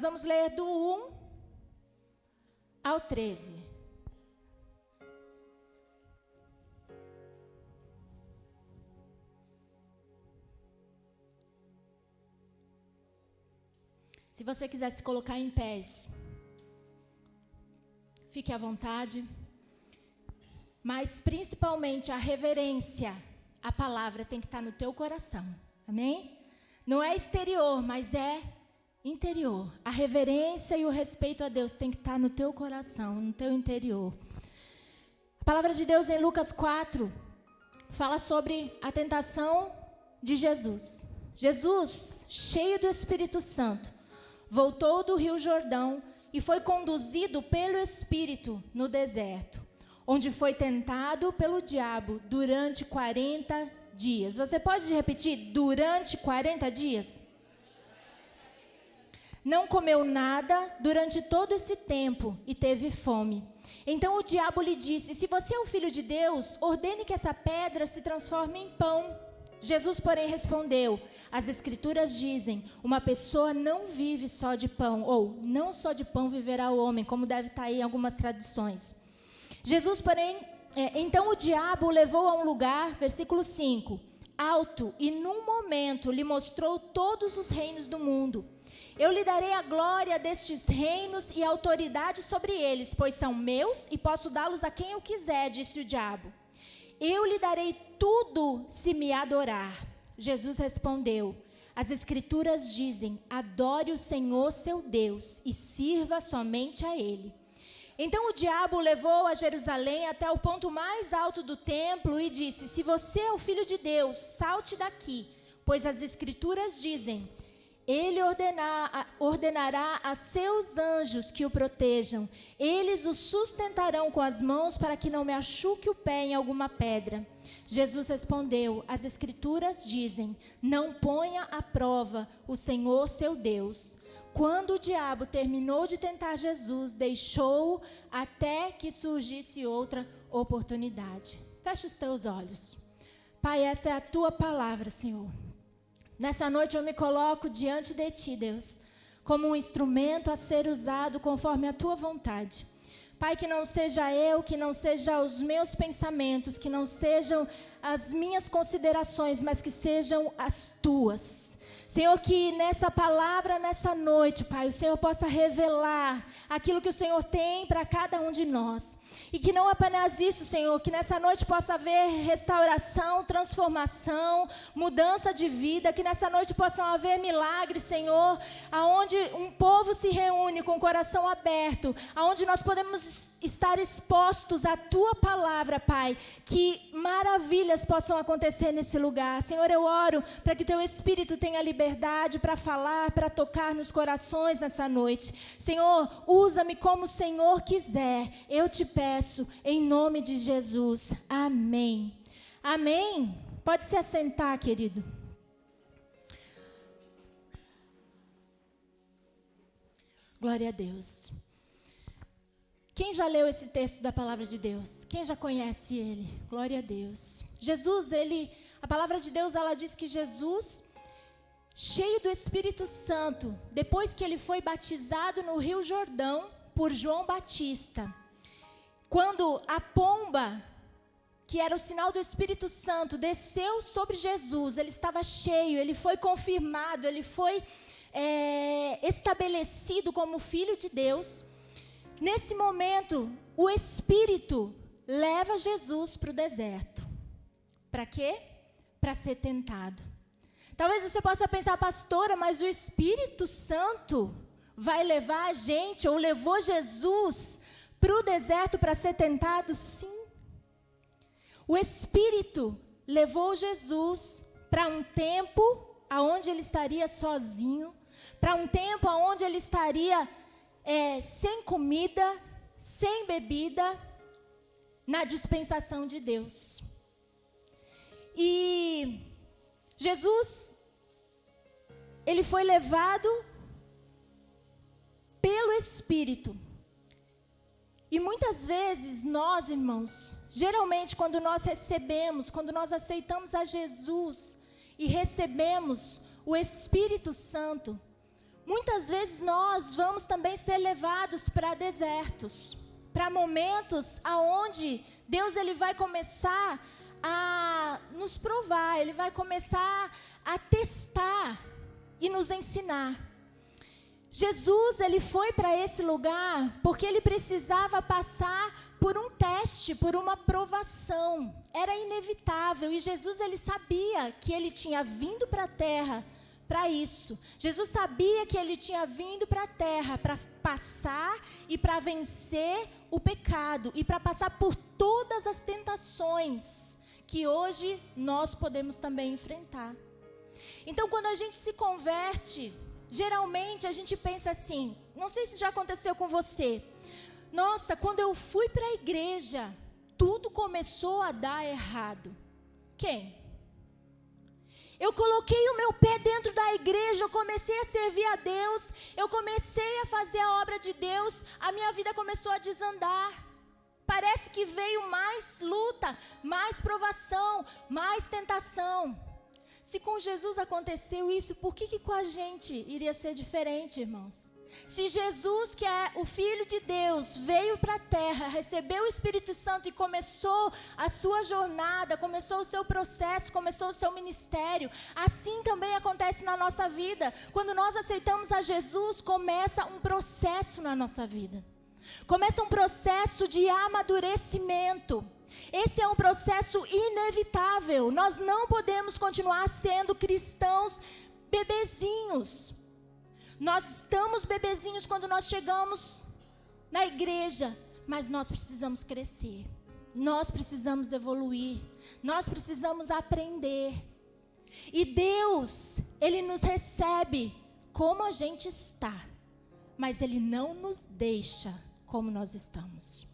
vamos ler do 1 ao 13. Se você quiser se colocar em pés, fique à vontade. Mas principalmente a reverência, a palavra tem que estar no teu coração. Amém? Não é exterior, mas é interior. A reverência e o respeito a Deus tem que estar no teu coração, no teu interior. A palavra de Deus em Lucas 4 fala sobre a tentação de Jesus. Jesus, cheio do Espírito Santo, voltou do Rio Jordão e foi conduzido pelo Espírito no deserto, onde foi tentado pelo diabo durante 40 dias. Você pode repetir? Durante 40 dias? Não comeu nada durante todo esse tempo e teve fome. Então o diabo lhe disse: se você é o filho de Deus, ordene que essa pedra se transforme em pão. Jesus, porém, respondeu: as Escrituras dizem, uma pessoa não vive só de pão, ou não só de pão viverá o homem, como deve estar aí em algumas traduções. Jesus, porém, então o diabo o levou a um lugar, versículo 5, alto, e num momento lhe mostrou todos os reinos do mundo. Eu lhe darei a glória destes reinos e a autoridade sobre eles, pois são meus e posso dá-los a quem eu quiser, disse o diabo. Eu lhe darei tudo se me adorar. Jesus respondeu: as Escrituras dizem, adore o Senhor seu Deus e sirva somente a Ele. Então o diabo o levou a Jerusalém até o ponto mais alto do templo e disse: se você é o Filho de Deus, salte daqui, pois as Escrituras dizem, Ele ordenará a seus anjos que o protejam. Eles o sustentarão com as mãos para que não machuque o pé em alguma pedra. Jesus respondeu: as Escrituras dizem, não ponha à prova o Senhor seu Deus. Quando o diabo terminou de tentar Jesus, deixou-o até que surgisse outra oportunidade. Fecha os teus olhos. Pai, essa é a tua palavra, Senhor. Nessa noite eu me coloco diante de ti, Deus, como um instrumento a ser usado conforme a tua vontade. Pai, que não seja eu, que não sejam os meus pensamentos, que não sejam as minhas considerações, mas que sejam as tuas. Senhor, que nessa palavra, nessa noite, Pai, o Senhor possa revelar aquilo que o Senhor tem para cada um de nós. E que não apenas isso, Senhor, que nessa noite possa haver restauração, transformação, mudança de vida, que nessa noite possam haver milagres, Senhor, aonde um povo se reúne com o coração aberto, aonde nós podemos estar expostos à Tua palavra, Pai, que maravilhas possam acontecer nesse lugar. Senhor, eu oro para que Teu Espírito tenha liberdade para falar, para tocar nos corações nessa noite. Senhor, usa-me como o Senhor quiser, eu te peço, em nome de Jesus. Amém. Amém. Pode se assentar, querido. Glória a Deus. Quem já leu esse texto da palavra de Deus? Quem já conhece ele? Glória a Deus. Jesus, a palavra de Deus, ela diz que Jesus, cheio do Espírito Santo, depois que ele foi batizado no Rio Jordão por João Batista, quando a pomba, que era o sinal do Espírito Santo, desceu sobre Jesus, ele estava cheio, ele foi confirmado, ele foi estabelecido como Filho de Deus. Nesse momento, o Espírito leva Jesus para o deserto. Para quê? Para ser tentado. Talvez você possa pensar, pastora, mas o Espírito Santo vai levar a gente, ou levou Jesus para o deserto para ser tentado? Sim. O Espírito levou Jesus para um tempo onde ele estaria sozinho, para um tempo onde ele estaria sem comida, sem bebida, na dispensação de Deus. E Jesus, ele foi levado pelo Espírito. E muitas vezes nós, irmãos, geralmente quando nós aceitamos a Jesus e recebemos o Espírito Santo, muitas vezes nós vamos também ser levados para desertos, para momentos aonde Deus ele vai começar a nos provar, ele vai começar a testar e nos ensinar. Jesus, ele foi para esse lugar porque ele precisava passar por um teste, por uma provação. Era inevitável e Jesus, ele sabia que ele tinha vindo para a terra para isso. Jesus sabia que ele tinha vindo para a terra para passar e para vencer o pecado e para passar por todas as tentações que hoje nós podemos também enfrentar. Então, quando a gente se converte, geralmente a gente pensa assim, não sei se já aconteceu com você, nossa, quando eu fui para a igreja, tudo começou a dar errado. Quem? Eu coloquei o meu pé dentro da igreja, eu comecei a servir a Deus, eu comecei a fazer a obra de Deus, a minha vida começou a desandar. Parece que veio mais luta, mais provação, mais tentação. Se com Jesus aconteceu isso, por que com a gente iria ser diferente, irmãos? Se Jesus, que é o Filho de Deus, veio para a terra, recebeu o Espírito Santo e começou a sua jornada, começou o seu processo, começou o seu ministério, assim também acontece na nossa vida. Quando nós aceitamos a Jesus, começa um processo na nossa vida. Começa um processo de amadurecimento. Esse é um processo inevitável. Nós não podemos continuar sendo cristãos bebezinhos. Nós estamos bebezinhos quando nós chegamos na igreja, mas nós precisamos crescer. Nós precisamos evoluir. Nós precisamos aprender. E Deus, Ele nos recebe como a gente está, mas Ele não nos deixa como nós estamos.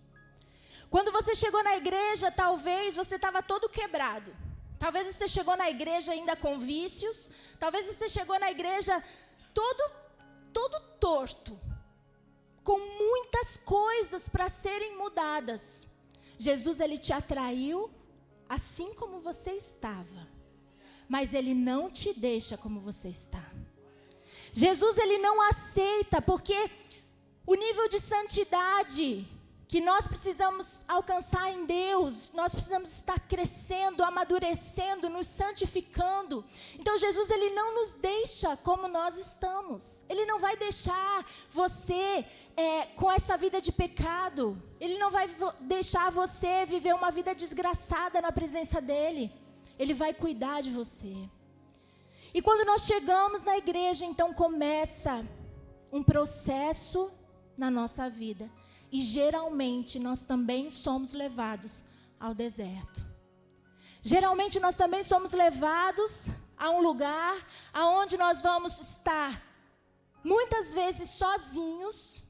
Quando você chegou na igreja, talvez você estava todo quebrado. Talvez você chegou na igreja ainda com vícios. Talvez você chegou na igreja todo torto, com muitas coisas para serem mudadas. Jesus, Ele te atraiu assim como você estava, mas Ele não te deixa como você está. Jesus, Ele não aceita, porque o nível de santidade que nós precisamos alcançar em Deus, nós precisamos estar crescendo, amadurecendo, nos santificando. Então Jesus, Ele não nos deixa como nós estamos. Ele não vai deixar você com essa vida de pecado. Ele não vai deixar você viver uma vida desgraçada na presença dEle. Ele vai cuidar de você. E quando nós chegamos na igreja, então começa um processo na nossa vida. E geralmente nós também somos levados ao deserto. Geralmente nós também somos levados a um lugar aonde nós vamos estar muitas vezes sozinhos,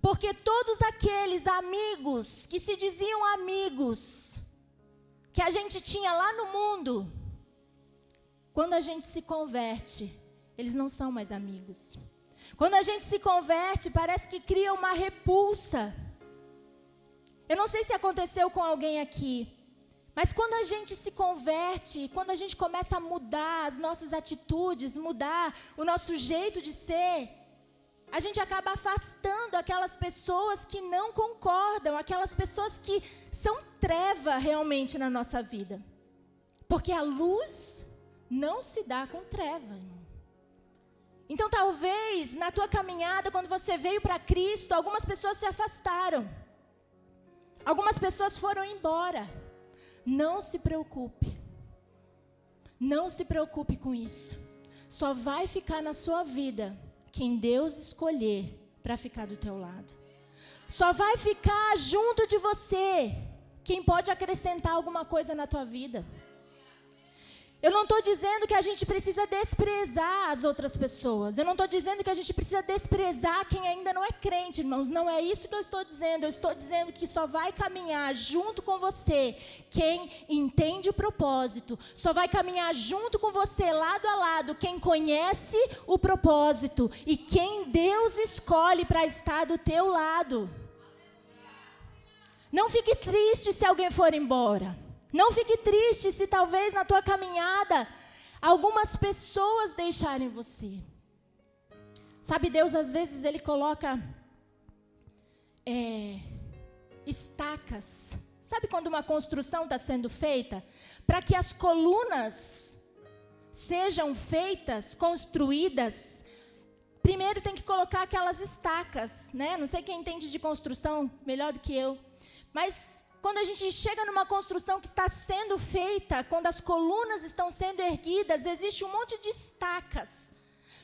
porque todos aqueles amigos que se diziam amigos que a gente tinha lá no mundo, quando a gente se converte, eles não são mais amigos. Quando a gente se converte, parece que cria uma repulsa. Eu não sei se aconteceu com alguém aqui, mas quando a gente se converte, quando a gente começa a mudar as nossas atitudes, mudar o nosso jeito de ser, a gente acaba afastando aquelas pessoas que não concordam, aquelas pessoas que são treva realmente na nossa vida. Porque a luz não se dá com treva, irmão. Então, talvez, na tua caminhada, quando você veio para Cristo, algumas pessoas se afastaram. Algumas pessoas foram embora. Não se preocupe. Não se preocupe com isso. Só vai ficar na sua vida quem Deus escolher para ficar do teu lado. Só vai ficar junto de você quem pode acrescentar alguma coisa na tua vida. Eu não estou dizendo que a gente precisa desprezar as outras pessoas. Eu não estou dizendo que a gente precisa desprezar quem ainda não é crente, irmãos. Não é isso que eu estou dizendo. Eu estou dizendo que só vai caminhar junto com você quem entende o propósito. Só vai caminhar junto com você, lado a lado, quem conhece o propósito. E quem Deus escolhe para estar do teu lado. Não fique triste se alguém for embora. Não fique triste se talvez na tua caminhada algumas pessoas deixarem você. Sabe, Deus às vezes Ele coloca estacas. Sabe quando uma construção está sendo feita? Para que as colunas sejam feitas, construídas, primeiro tem que colocar aquelas estacas, né? Não sei quem entende de construção melhor do que eu. Mas quando a gente chega numa construção que está sendo feita, quando as colunas estão sendo erguidas, existe um monte de estacas.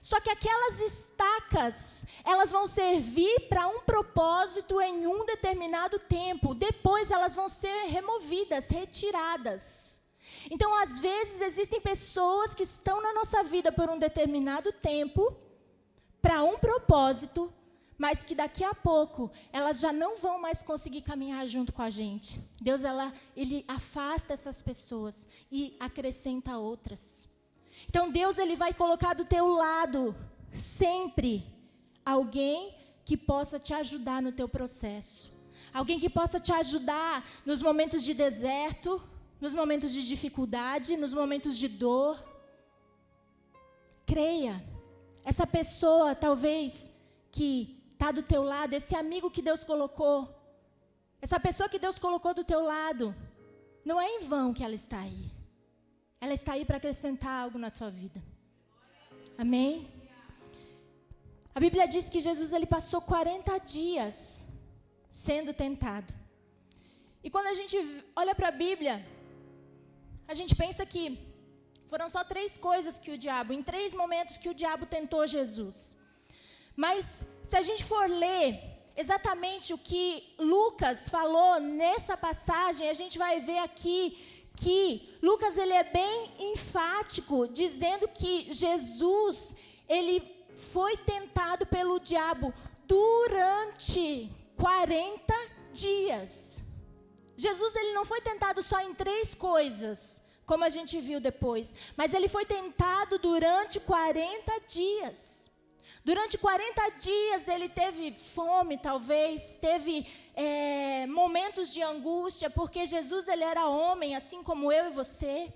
Só que aquelas estacas, elas vão servir para um propósito em um determinado tempo. Depois elas vão ser removidas, retiradas. Então, às vezes, existem pessoas que estão na nossa vida por um determinado tempo, para um propósito, mas que daqui a pouco elas já não vão mais conseguir caminhar junto com a gente. Deus, Ele afasta essas pessoas e acrescenta outras. Então, Deus, Ele vai colocar do teu lado sempre alguém que possa te ajudar no teu processo. Alguém que possa te ajudar nos momentos de deserto, nos momentos de dificuldade, nos momentos de dor. Creia. Essa pessoa, talvez, que está do teu lado, esse amigo que Deus colocou, essa pessoa que Deus colocou do teu lado, não é em vão que ela está aí. Ela está aí para acrescentar algo na tua vida. Amém? A Bíblia diz que Jesus, ele passou 40 dias sendo tentado. E quando a gente olha para a Bíblia, a gente pensa que foram só 3 coisas que em 3 momentos que o diabo tentou Jesus. Mas se a gente for ler exatamente o que Lucas falou nessa passagem, a gente vai ver aqui que Lucas, ele é bem enfático, dizendo que Jesus, ele foi tentado pelo diabo durante 40 dias. Jesus, ele não foi tentado só em 3 coisas, como a gente viu depois, mas ele foi tentado durante 40 dias. Durante 40 dias ele teve fome, talvez, teve momentos de angústia, porque Jesus, ele era homem, assim como eu e você.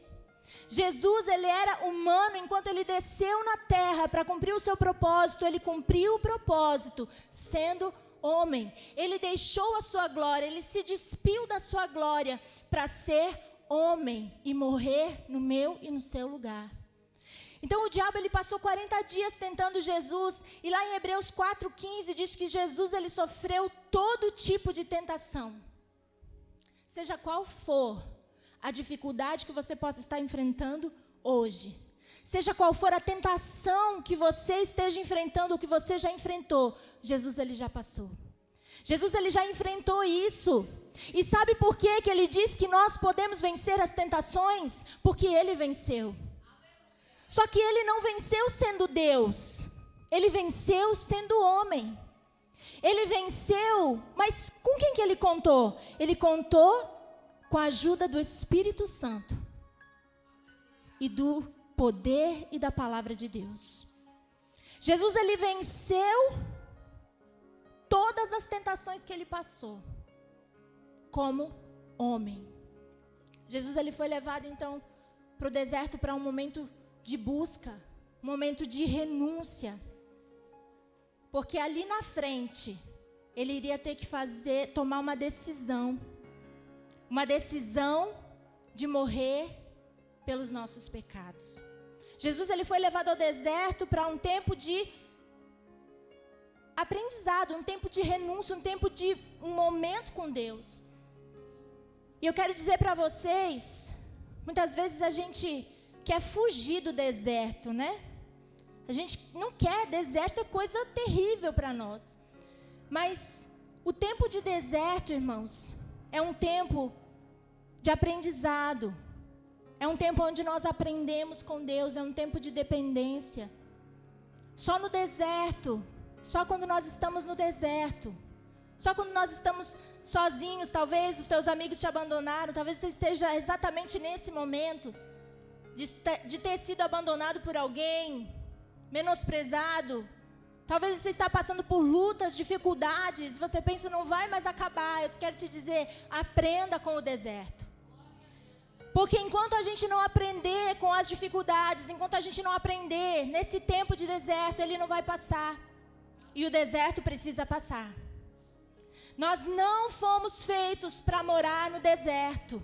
Jesus, ele era humano, enquanto ele desceu na terra para cumprir o seu propósito, ele cumpriu o propósito, sendo homem. Ele deixou a sua glória, ele se despiu da sua glória para ser homem e morrer no meu e no seu lugar. Então o diabo, ele passou 40 dias tentando Jesus, e lá em Hebreus 4:15 diz que Jesus, ele sofreu todo tipo de tentação. Seja qual for a dificuldade que você possa estar enfrentando hoje, seja qual for a tentação que você esteja enfrentando ou que você já enfrentou, Jesus, ele já passou. Jesus, ele já enfrentou isso. E sabe por que ele diz que nós podemos vencer as tentações? Porque ele venceu. Só que ele não venceu sendo Deus, ele venceu sendo homem. Ele venceu, mas com quem que ele contou? Ele contou com a ajuda do Espírito Santo e do poder e da palavra de Deus. Jesus, ele venceu todas as tentações que ele passou como homem. Jesus, ele foi levado então para o deserto para um momento de busca, um momento de renúncia, porque ali na frente ele iria ter que tomar uma decisão de morrer pelos nossos pecados. Jesus, ele foi levado ao deserto para um tempo de aprendizado, um tempo de renúncia, um momento com Deus. E eu quero dizer para vocês, muitas vezes a gente quer fugir do deserto, né? A gente não quer, deserto é coisa terrível para nós. Mas o tempo de deserto, irmãos, é um tempo de aprendizado. É um tempo onde nós aprendemos com Deus, é um tempo de dependência. Só no deserto, só quando nós estamos no deserto, só quando nós estamos sozinhos, talvez os teus amigos te abandonaram, talvez você esteja exatamente nesse momento de ter sido abandonado por alguém, menosprezado. Talvez você está passando por lutas, dificuldades, você pensa, não vai mais acabar. Eu quero te dizer, aprenda com o deserto. Porque enquanto a gente não aprender com as dificuldades, enquanto a gente não aprender nesse tempo de deserto, ele não vai passar. e o deserto precisa passar. Nós não fomos feitos para morar no deserto.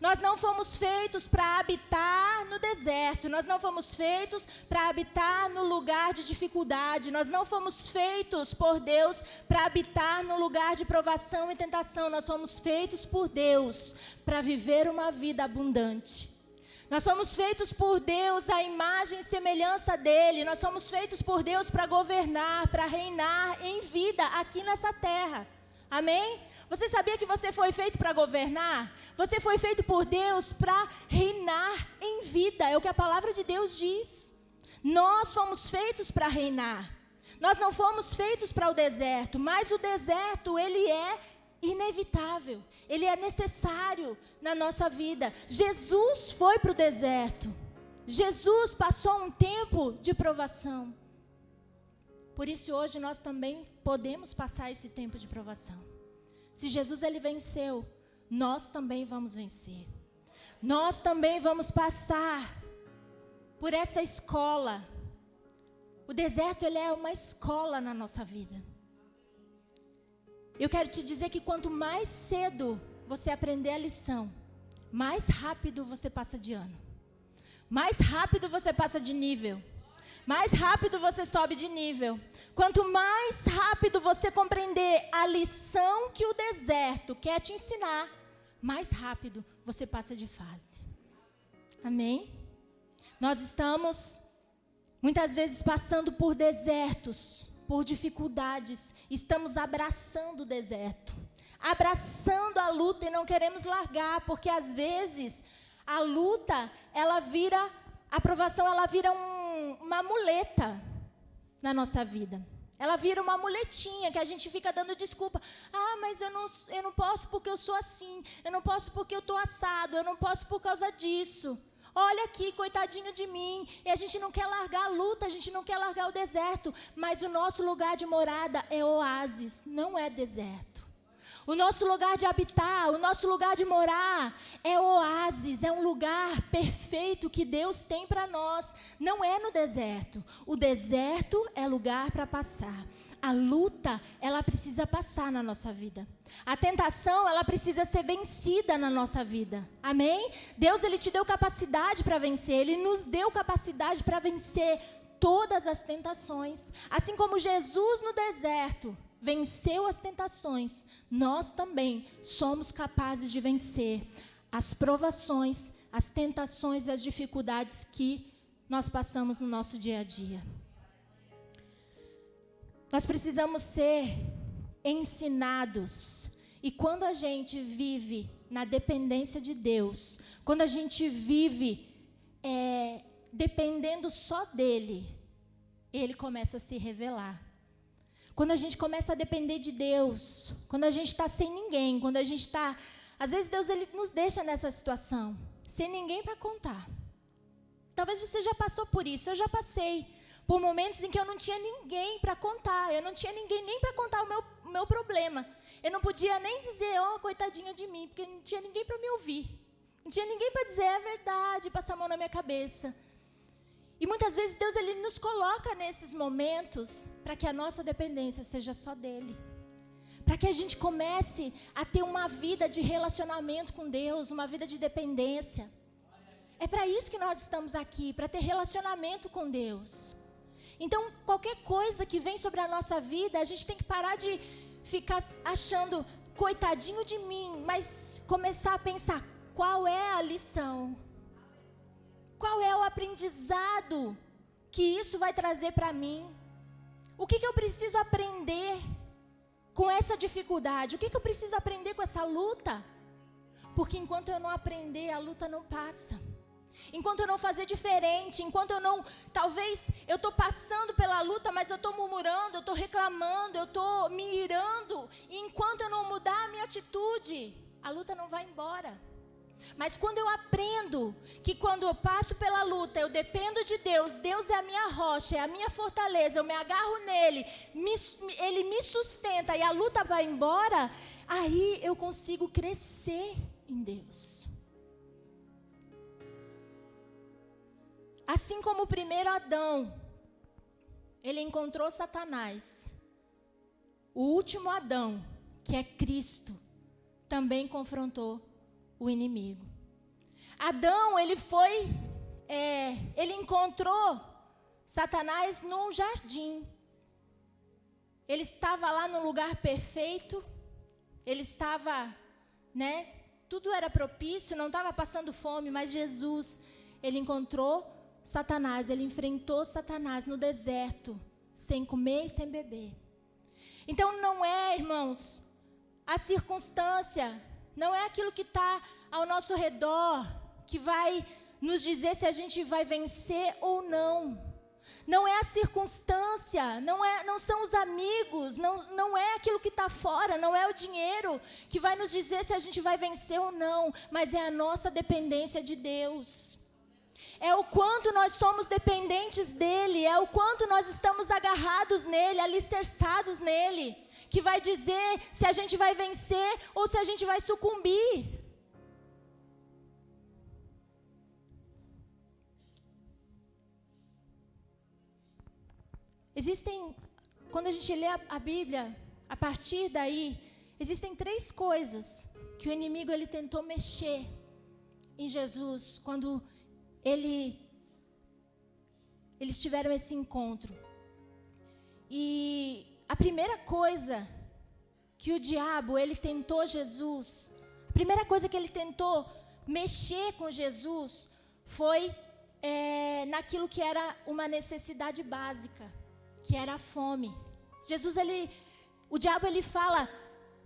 Nós não fomos feitos para habitar no deserto. Nós não fomos feitos para habitar no lugar de dificuldade. Nós não fomos feitos por Deus para habitar no lugar de provação e tentação. Nós fomos feitos por Deus para viver uma vida abundante. Nós somos feitos por Deus à imagem e semelhança dele. Nós somos feitos por Deus para governar, para reinar em vida aqui nessa terra. Amém? Você sabia que você foi feito para governar? Você foi feito por Deus para reinar em vida. É o que a palavra de Deus diz. Nós fomos feitos para reinar. Nós não fomos feitos para o deserto, mas o deserto, ele é inevitável. Ele é necessário na nossa vida. Jesus foi para o deserto. Jesus passou um tempo de provação. Por isso hoje nós também podemos passar esse tempo de provação. Se Jesus ele venceu, nós também vamos vencer. Nós também vamos passar por essa escola. O deserto ele é uma escola na nossa vida. Eu quero te dizer que quanto mais cedo você aprender a lição, mais rápido você passa de ano. Mais rápido você passa de nível. Mais rápido você sobe de nível. Quanto mais rápido você compreender a lição que o deserto quer te ensinar, mais rápido você passa de fase. Amém? Nós estamos muitas vezes passando por desertos, por dificuldades. Estamos abraçando o deserto, abraçando a luta e não queremos largar, porque às vezes a luta, ela vira, a provação, ela vira uma muleta na nossa vida. Ela vira uma muletinha que a gente fica dando desculpa. Ah, mas eu não posso porque eu sou assim. Eu não posso porque eu estou assado. Eu não posso por causa disso. Olha aqui, coitadinho de mim. E a gente não quer largar a luta, a gente não quer largar o deserto. Mas o nosso lugar de morada é oásis, não é deserto. O nosso lugar de habitar, o nosso lugar de morar é oásis, é um lugar perfeito que Deus tem para nós. Não é no deserto. O deserto é lugar para passar. A luta, ela precisa passar na nossa vida. A tentação, ela precisa ser vencida na nossa vida. Amém? Deus, ele te deu capacidade para vencer. Ele nos deu capacidade para vencer todas as tentações. Assim como Jesus no deserto venceu as tentações, nós também somos capazes de vencer as provações, as tentações e as dificuldades que nós passamos no nosso dia a dia. Nós precisamos ser ensinados. E quando a gente vive na dependência de Deus, quando a gente vive dependendo só dEle, Ele começa a se revelar. Quando a gente começa a depender de Deus, quando a gente está sem ninguém, quando a gente está... Às vezes Deus ele nos deixa nessa situação, sem ninguém para contar. Talvez você já passou por isso, eu já passei por momentos em que eu não tinha ninguém para contar, eu não tinha ninguém nem para contar o meu problema. Eu não podia nem dizer, coitadinha de mim, porque não tinha ninguém para me ouvir. Não tinha ninguém para dizer a verdade, passar a mão na minha cabeça. E muitas vezes Deus ele nos coloca nesses momentos para que a nossa dependência seja só dEle. Para que a gente comece a ter uma vida de relacionamento com Deus, uma vida de dependência. É para isso que nós estamos aqui, para ter relacionamento com Deus. Então, qualquer coisa que vem sobre a nossa vida, a gente tem que parar de ficar achando, coitadinho de mim, mas começar a pensar, qual é a lição? Qual é o aprendizado que isso vai trazer para mim? O que eu preciso aprender com essa dificuldade? O que eu preciso aprender com essa luta? Porque enquanto eu não aprender, a luta não passa. Enquanto eu não fazer diferente, enquanto eu não... Talvez eu estou passando pela luta, mas eu estou murmurando, eu estou reclamando, eu estou me irando. E enquanto eu não mudar a minha atitude, a luta não vai embora. Mas quando eu aprendo que quando eu passo pela luta, eu dependo de Deus, Deus é a minha rocha, é a minha fortaleza, eu me agarro nele, Ele me sustenta e a luta vai embora, aí eu consigo crescer em Deus. Assim como o primeiro Adão, ele encontrou Satanás, o último Adão, que é Cristo, também confrontou o inimigo. Adão, ele encontrou Satanás num jardim. Ele estava lá no lugar perfeito, ele estava, tudo era propício, não estava passando fome, mas Jesus, ele encontrou Satanás, ele enfrentou Satanás no deserto, sem comer e sem beber. Então não é, irmãos, a circunstância, não é aquilo que está ao nosso redor, que vai nos dizer se a gente vai vencer ou não. Não é a circunstância, não são os amigos, não é aquilo que está fora, não é o dinheiro que vai nos dizer se a gente vai vencer ou não, mas é a nossa dependência de Deus. É o quanto nós somos dependentes dEle, é o quanto nós estamos agarrados nele, alicerçados nele, que vai dizer se a gente vai vencer ou se a gente vai sucumbir. Quando a gente lê a Bíblia, a partir daí, existem 3 coisas que o inimigo ele tentou mexer em Jesus quando eles tiveram esse encontro. E a primeira coisa que o diabo ele tentou Jesus, a primeira coisa que ele tentou mexer com Jesus foi naquilo que era uma necessidade básica, que era a fome. O diabo ele fala: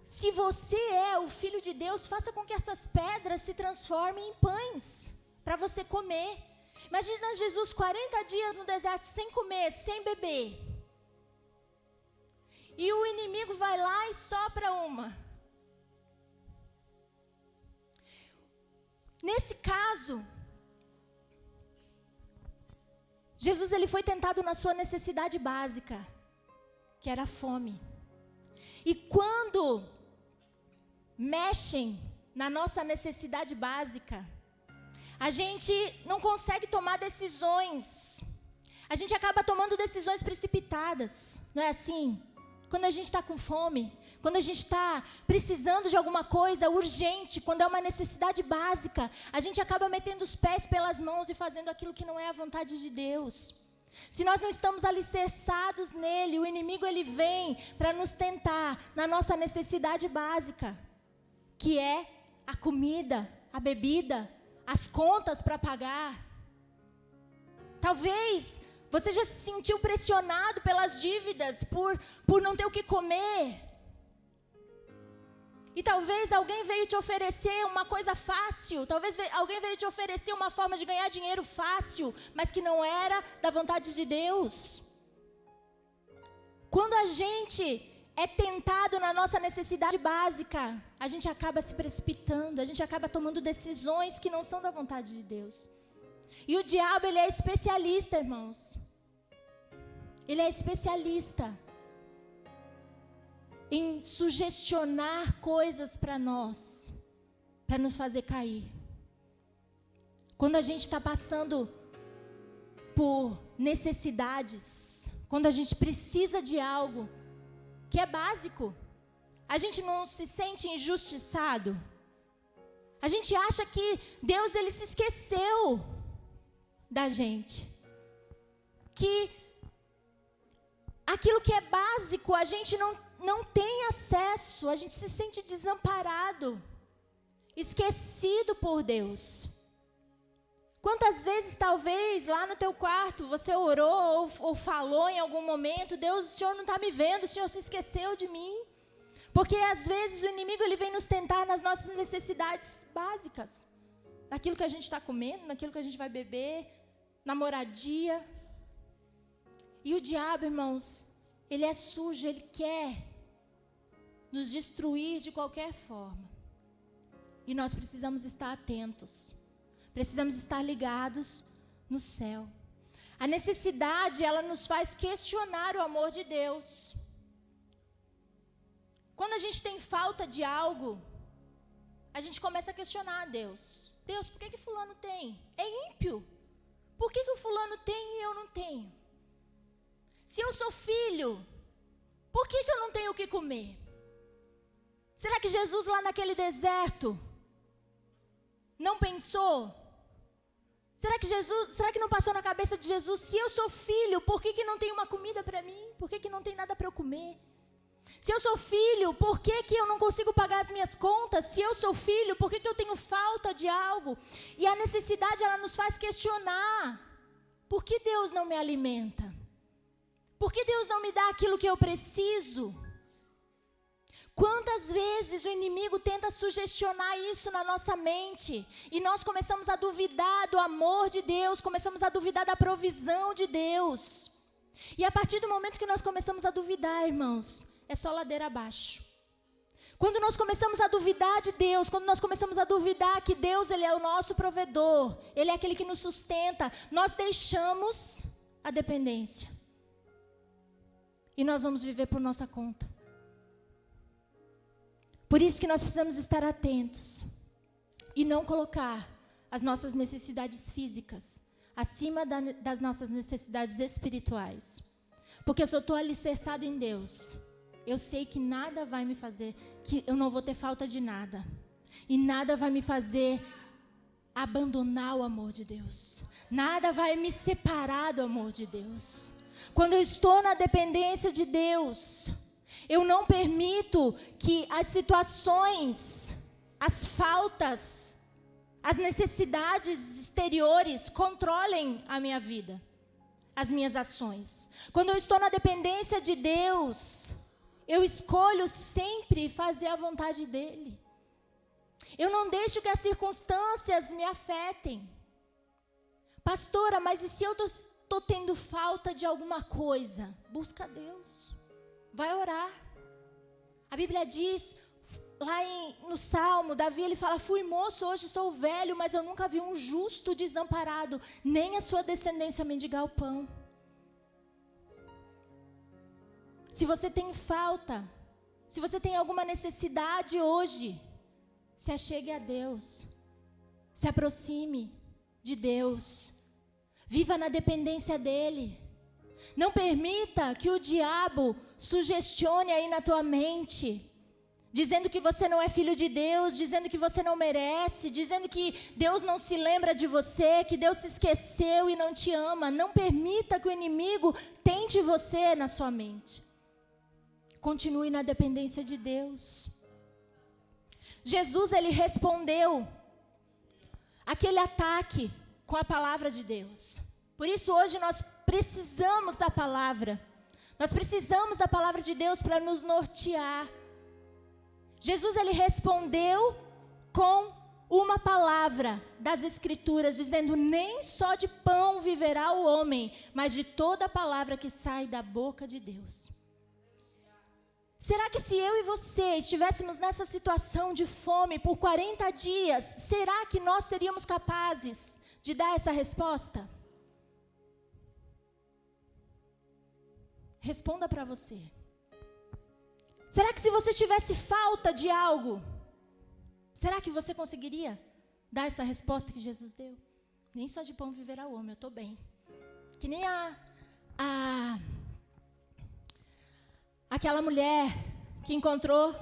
se você é o Filho de Deus, faça com que essas pedras se transformem em pães, para você comer. Imagina Jesus 40 dias no deserto, sem comer, sem beber. E o inimigo vai lá e sopra uma. Nesse caso, Jesus ele foi tentado na sua necessidade básica, que era a fome. E quando mexem na nossa necessidade básica, a gente não consegue tomar decisões. A gente acaba tomando decisões precipitadas, não é assim? Quando a gente está com fome, quando a gente está precisando de alguma coisa urgente, quando é uma necessidade básica, a gente acaba metendo os pés pelas mãos e fazendo aquilo que não é a vontade de Deus. Se nós não estamos alicerçados nele, o inimigo ele vem para nos tentar na nossa necessidade básica, que é a comida, a bebida, as contas para pagar. Talvez você já se sentiu pressionado pelas dívidas, por não ter o que comer. E talvez alguém veio te oferecer uma coisa fácil, talvez alguém veio te oferecer uma forma de ganhar dinheiro fácil, mas que não era da vontade de Deus. Quando a gente é tentado na nossa necessidade básica, a gente acaba se precipitando, a gente acaba tomando decisões que não são da vontade de Deus. E o diabo, ele é especialista, irmãos. Ele é especialista em sugestionar coisas para nós, para nos fazer cair. Quando a gente está passando por necessidades, quando a gente precisa de algo que é básico, a gente não se sente injustiçado. A gente acha que Deus ele se esqueceu da gente. Que aquilo que é básico a gente não tem acesso, a gente se sente desamparado, esquecido por Deus. Quantas vezes talvez lá no teu quarto você orou ou falou em algum momento: Deus, o Senhor não está me vendo, o Senhor se esqueceu de mim. Porque às vezes o inimigo ele vem nos tentar nas nossas necessidades básicas. Naquilo que a gente está comendo, naquilo que a gente vai beber, na moradia. E o diabo, irmãos, ele é sujo, ele quer nos destruir de qualquer forma. E nós precisamos estar atentos. Precisamos estar ligados no céu. A necessidade, ela nos faz questionar o amor de Deus. Quando a gente tem falta de algo, a gente começa a questionar Deus. Deus, por que fulano tem? É ímpio. Por que o fulano tem e eu não tenho? Se eu sou filho, por que eu não tenho o que comer? Será que Jesus lá naquele deserto não pensou? Será que não passou na cabeça de Jesus, se eu sou filho, por que não tem uma comida para mim? Por que não tem nada para eu comer? Se eu sou filho, por que eu não consigo pagar as minhas contas? Se eu sou filho, por que eu tenho falta de algo? E a necessidade, ela nos faz questionar. Por que Deus não me alimenta? Por que Deus não me dá aquilo que eu preciso? Quantas vezes o inimigo tenta sugestionar isso na nossa mente e nós começamos a duvidar do amor de Deus, começamos a duvidar da provisão de Deus. E a partir do momento que nós começamos a duvidar, irmãos, é só ladeira abaixo. Quando nós começamos a duvidar de Deus, quando nós começamos a duvidar que Deus, Ele é o nosso provedor, Ele é aquele que nos sustenta, nós deixamos a dependência. E nós vamos viver por nossa conta. Por isso que nós precisamos estar atentos e não colocar as nossas necessidades físicas acima das nossas necessidades espirituais. Porque se eu estou alicerçado em Deus, eu sei que nada vai me fazer, que eu não vou ter falta de nada. E nada vai me fazer abandonar o amor de Deus. Nada vai me separar do amor de Deus. Quando eu estou na dependência de Deus, eu não permito que as situações, as faltas, as necessidades exteriores controlem a minha vida, as minhas ações. Quando eu estou na dependência de Deus, eu escolho sempre fazer a vontade dEle. Eu não deixo que as circunstâncias me afetem. Pastora, mas e se eu estou tendo falta de alguma coisa? Busca Deus. Vai orar. A Bíblia diz, lá no Salmo, Davi, ele fala, fui moço, hoje sou velho, mas eu nunca vi um justo desamparado, nem a sua descendência mendigar o pão. Se você tem falta, se você tem alguma necessidade hoje, se achegue a Deus, se aproxime de Deus, viva na dependência dEle. Não permita que o diabo sugestione aí na tua mente, dizendo que você não é filho de Deus, dizendo que você não merece, dizendo que Deus não se lembra de você, que Deus se esqueceu e não te ama. Não permita que o inimigo tente você na sua mente. Continue na dependência de Deus. Jesus, ele respondeu aquele ataque com a palavra de Deus. Por isso hoje nós precisamos da palavra. Nós precisamos da palavra de Deus para nos nortear. Jesus, ele respondeu com uma palavra das Escrituras, dizendo, nem só de pão viverá o homem, mas de toda a palavra que sai da boca de Deus. Será que se eu e você estivéssemos nessa situação de fome por 40 dias, será que nós seríamos capazes de dar essa resposta? Responda para você. Será que se você tivesse falta de algo, será que você conseguiria dar essa resposta que Jesus deu? Nem só de pão viverá o homem, eu estou bem. Que nem aquela mulher que encontrou,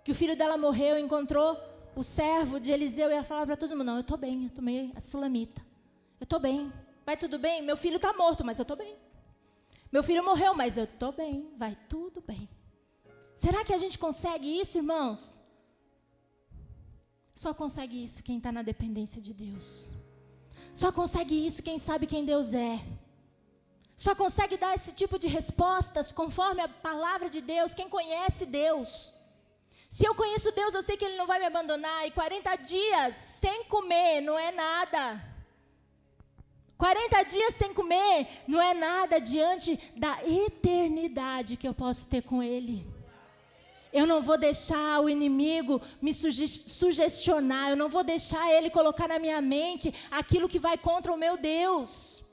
que o filho dela morreu, encontrou o servo de Eliseu e ela falava para todo mundo, não, eu estou bem, eu tomei a sulamita. Eu estou bem, vai tudo bem? Meu filho está morto, mas eu estou bem. Meu filho morreu, mas eu estou bem, vai tudo bem. Será que a gente consegue isso, irmãos? Só consegue isso quem está na dependência de Deus. Só consegue isso quem sabe quem Deus é. Só consegue dar esse tipo de respostas conforme a palavra de Deus, quem conhece Deus. Se eu conheço Deus, eu sei que Ele não vai me abandonar. E 40 dias sem comer não é nada. 40 dias sem comer não é nada diante da eternidade que eu posso ter com Ele. Eu não vou deixar o inimigo me sugestionar, eu não vou deixar ele colocar na minha mente aquilo que vai contra o meu Deus.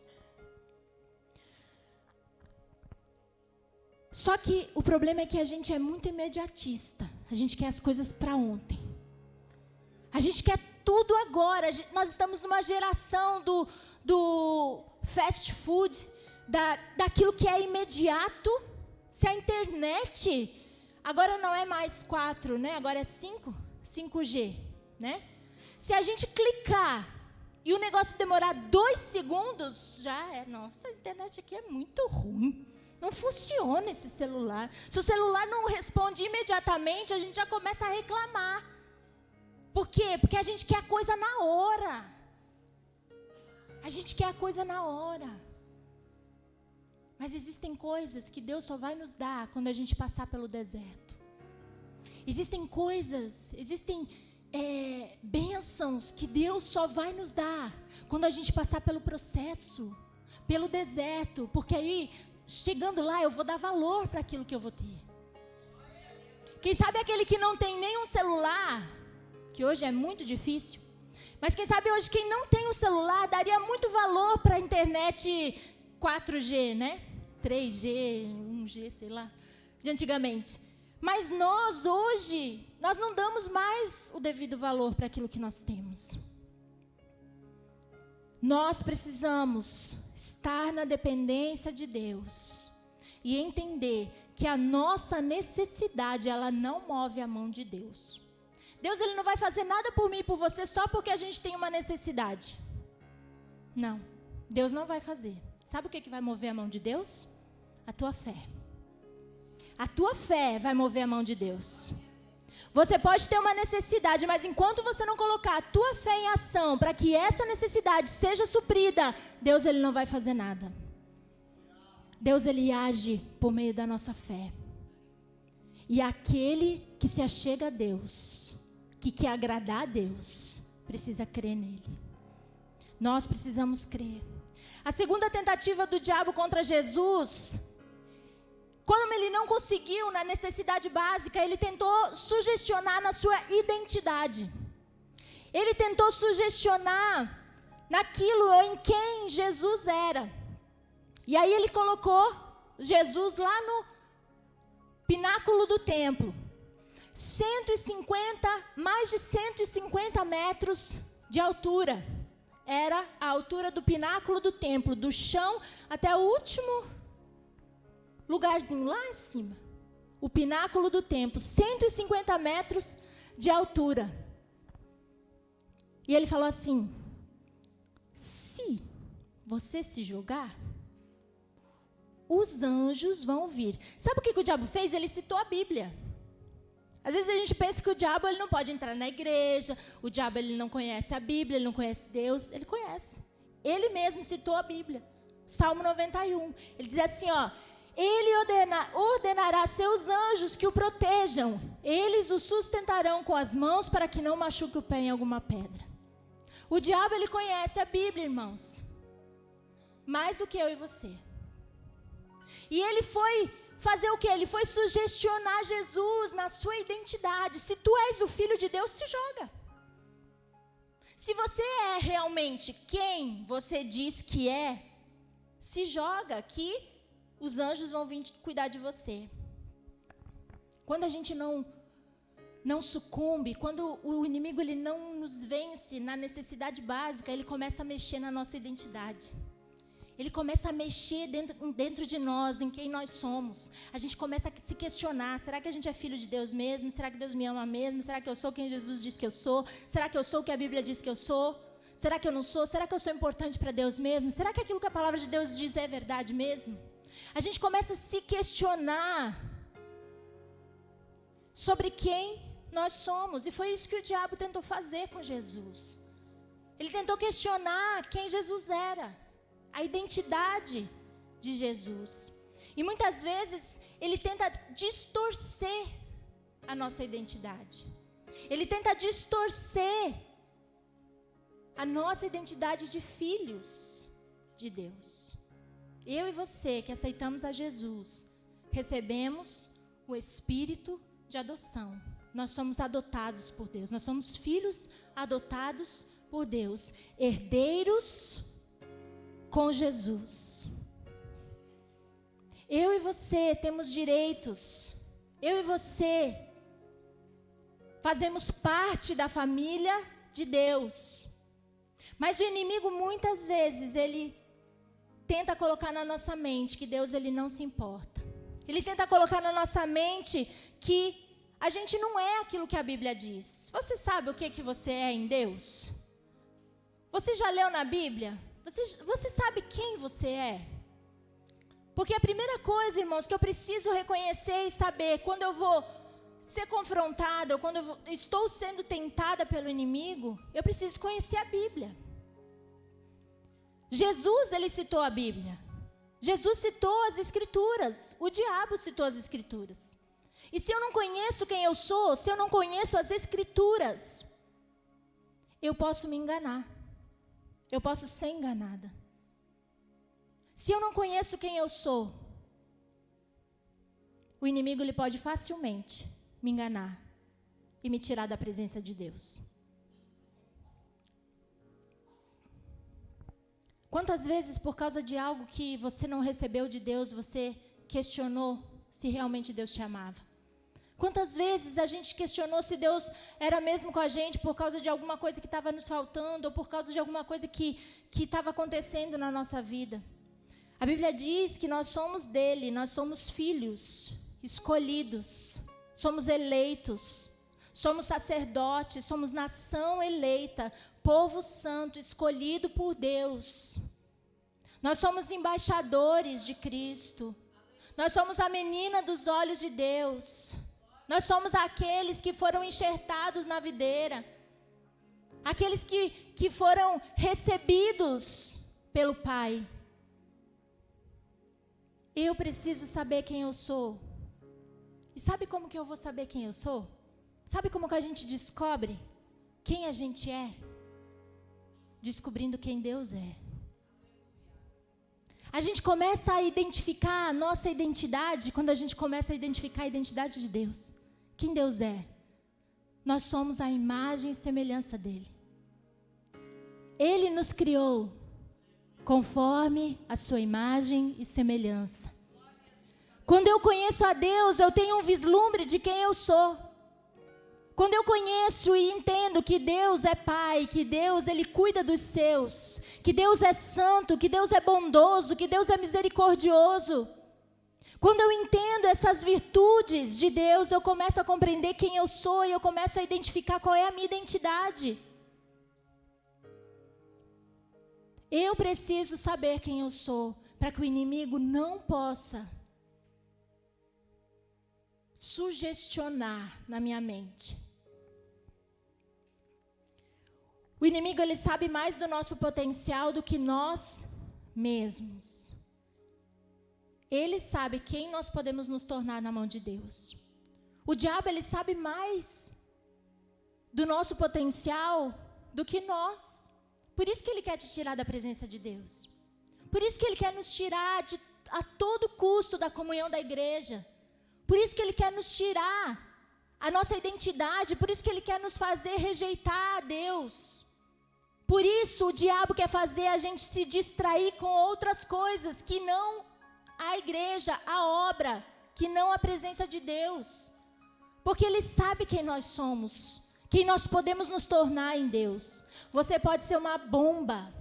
Só que o problema é que a gente é muito imediatista. A gente quer as coisas para ontem. A gente quer tudo agora. Nós estamos numa geração do fast food, daquilo que é imediato. Se a internet agora não é mais 4, né? Agora é 5G, né? Se a gente clicar e o negócio demorar 2 segundos, já é. Nossa, a internet aqui é muito ruim. Não funciona esse celular. Se o celular não responde imediatamente, a gente já começa a reclamar. Por quê? Porque a gente quer a coisa na hora. A gente quer a coisa na hora. Mas existem coisas que Deus só vai nos dar quando a gente passar pelo deserto. Existem coisas, bênçãos que Deus só vai nos dar quando a gente passar pelo processo, pelo deserto. Porque aí, chegando lá, eu vou dar valor para aquilo que eu vou ter. Quem sabe aquele que não tem nenhum celular, que hoje é muito difícil, mas quem sabe hoje quem não tem um celular daria muito valor para a internet 4G, né? 3G, 1G, sei lá, de antigamente. Mas nós hoje, nós não damos mais o devido valor para aquilo que nós temos. Nós precisamos estar na dependência de Deus e entender que a nossa necessidade, ela não move a mão de Deus. Deus, ele não vai fazer nada por mim e por você só porque a gente tem uma necessidade. Não, Deus não vai fazer. Sabe o que vai mover a mão de Deus? A tua fé. A tua fé vai mover a mão de Deus. Você pode ter uma necessidade, mas enquanto você não colocar a tua fé em ação para que essa necessidade seja suprida, Deus, ele não vai fazer nada. Deus, ele age por meio da nossa fé. E aquele que se achega a Deus, que quer agradar a Deus, precisa crer nele. Nós precisamos crer. A segunda tentativa do diabo contra Jesus, quando ele não conseguiu na necessidade básica, ele tentou sugestionar na sua identidade. Ele tentou sugestionar naquilo em quem Jesus era. E aí ele colocou Jesus lá no pináculo do templo. Mais de 150 metros de altura. Era a altura do pináculo do templo, do chão até o último lugarzinho lá em cima. O pináculo do templo, 150 metros de altura. E ele falou assim: se você se jogar, os anjos vão vir. Sabe o que o diabo fez? Ele citou a Bíblia. Às vezes a gente pensa que o diabo ele não pode entrar na igreja, o diabo ele não conhece a Bíblia, ele não conhece Deus. Ele conhece. Ele mesmo citou a Bíblia. Salmo 91. Ele diz assim, ó: ele ordenará seus anjos que o protejam. Eles o sustentarão com as mãos para que não machuque o pé em alguma pedra. O diabo ele conhece a Bíblia, irmãos. Mais do que eu e você. E ele foi fazer o quê? Ele foi sugestionar Jesus na sua identidade. Se tu és o Filho de Deus, se joga. Se você é realmente quem você diz que é, se joga, que os anjos vão vir cuidar de você. Quando a gente não sucumbe, quando o inimigo ele não nos vence na necessidade básica, ele começa a mexer na nossa identidade. Ele começa a mexer dentro de nós, em quem nós somos. A gente começa a se questionar: será que a gente é filho de Deus mesmo? Será que Deus me ama mesmo? Será que eu sou quem Jesus diz que eu sou? Será que eu sou o que a Bíblia diz que eu sou? Será que eu não sou? Será que eu sou importante para Deus mesmo? Será que aquilo que a palavra de Deus diz é verdade mesmo? A gente começa a se questionar sobre quem nós somos. E foi isso que o diabo tentou fazer com Jesus. Ele tentou questionar quem Jesus era. A identidade de Jesus. E muitas vezes ele tenta distorcer a nossa identidade. Ele tenta distorcer a nossa identidade de filhos de Deus. Eu e você que aceitamos a Jesus, recebemos o Espírito de adoção. Nós somos adotados por Deus. Nós somos filhos adotados por Deus. Herdeiros com Jesus. Eu e você temos direitos. Eu e você fazemos parte da família de Deus. Mas o inimigo muitas vezes ele tenta colocar na nossa mente que Deus ele não se importa. Ele tenta colocar na nossa mente que a gente não é aquilo que a Bíblia diz. Você sabe o que você é em Deus? Você já leu na Bíblia? Você sabe quem você é? Porque a primeira coisa, irmãos, que eu preciso reconhecer e saber quando eu vou ser confrontada, ou quando eu estou sendo tentada pelo inimigo, eu preciso conhecer a Bíblia. Jesus, ele citou a Bíblia. Jesus citou as Escrituras. O diabo citou as Escrituras. E se eu não conheço quem eu sou, se eu não conheço as Escrituras, eu posso me enganar. Eu posso ser enganada. Se eu não conheço quem eu sou, o inimigo ele pode facilmente me enganar e me tirar da presença de Deus. Quantas vezes, por causa de algo que você não recebeu de Deus, você questionou se realmente Deus te amava? Quantas vezes a gente questionou se Deus era mesmo com a gente por causa de alguma coisa que estava nos faltando, ou por causa de alguma coisa que estava acontecendo na nossa vida? A Bíblia diz que nós somos dele, nós somos filhos, escolhidos, somos eleitos, somos sacerdotes, somos nação eleita, povo santo, escolhido por Deus. Nós somos embaixadores de Cristo. Nós somos a menina dos olhos de Deus. Nós somos aqueles que foram enxertados na videira. Aqueles que foram recebidos pelo Pai. Eu preciso saber quem eu sou. E sabe como que eu vou saber quem eu sou? Sabe como que a gente descobre quem a gente é? Descobrindo quem Deus é. A gente começa a identificar a nossa identidade quando a gente começa a identificar a identidade de Deus. Quem Deus é? Nós somos a imagem e semelhança dele. Ele nos criou conforme a sua imagem e semelhança. Quando eu conheço a Deus, eu tenho um vislumbre de quem eu sou. Quando eu conheço e entendo que Deus é Pai, que Deus ele cuida dos seus, que Deus é santo, que Deus é bondoso, que Deus é misericordioso. Quando eu entendo essas virtudes de Deus, eu começo a compreender quem eu sou e eu começo a identificar qual é a minha identidade. Eu preciso saber quem eu sou, para que o inimigo não possa sugestionar na minha mente. O inimigo ele sabe mais do nosso potencial do que nós mesmos. Ele sabe quem nós podemos nos tornar na mão de Deus. O diabo ele sabe mais do nosso potencial do que nós. Por isso que ele quer te tirar da presença de Deus. Por isso que ele quer nos tirar a todo custo da comunhão da igreja. Por isso que ele quer nos tirar a nossa identidade. Por isso que ele quer nos fazer rejeitar a Deus. Por isso o diabo quer fazer a gente se distrair com outras coisas que não a igreja, a obra, que não a presença de Deus. Porque ele sabe quem nós somos, quem nós podemos nos tornar em Deus. Você pode ser uma bomba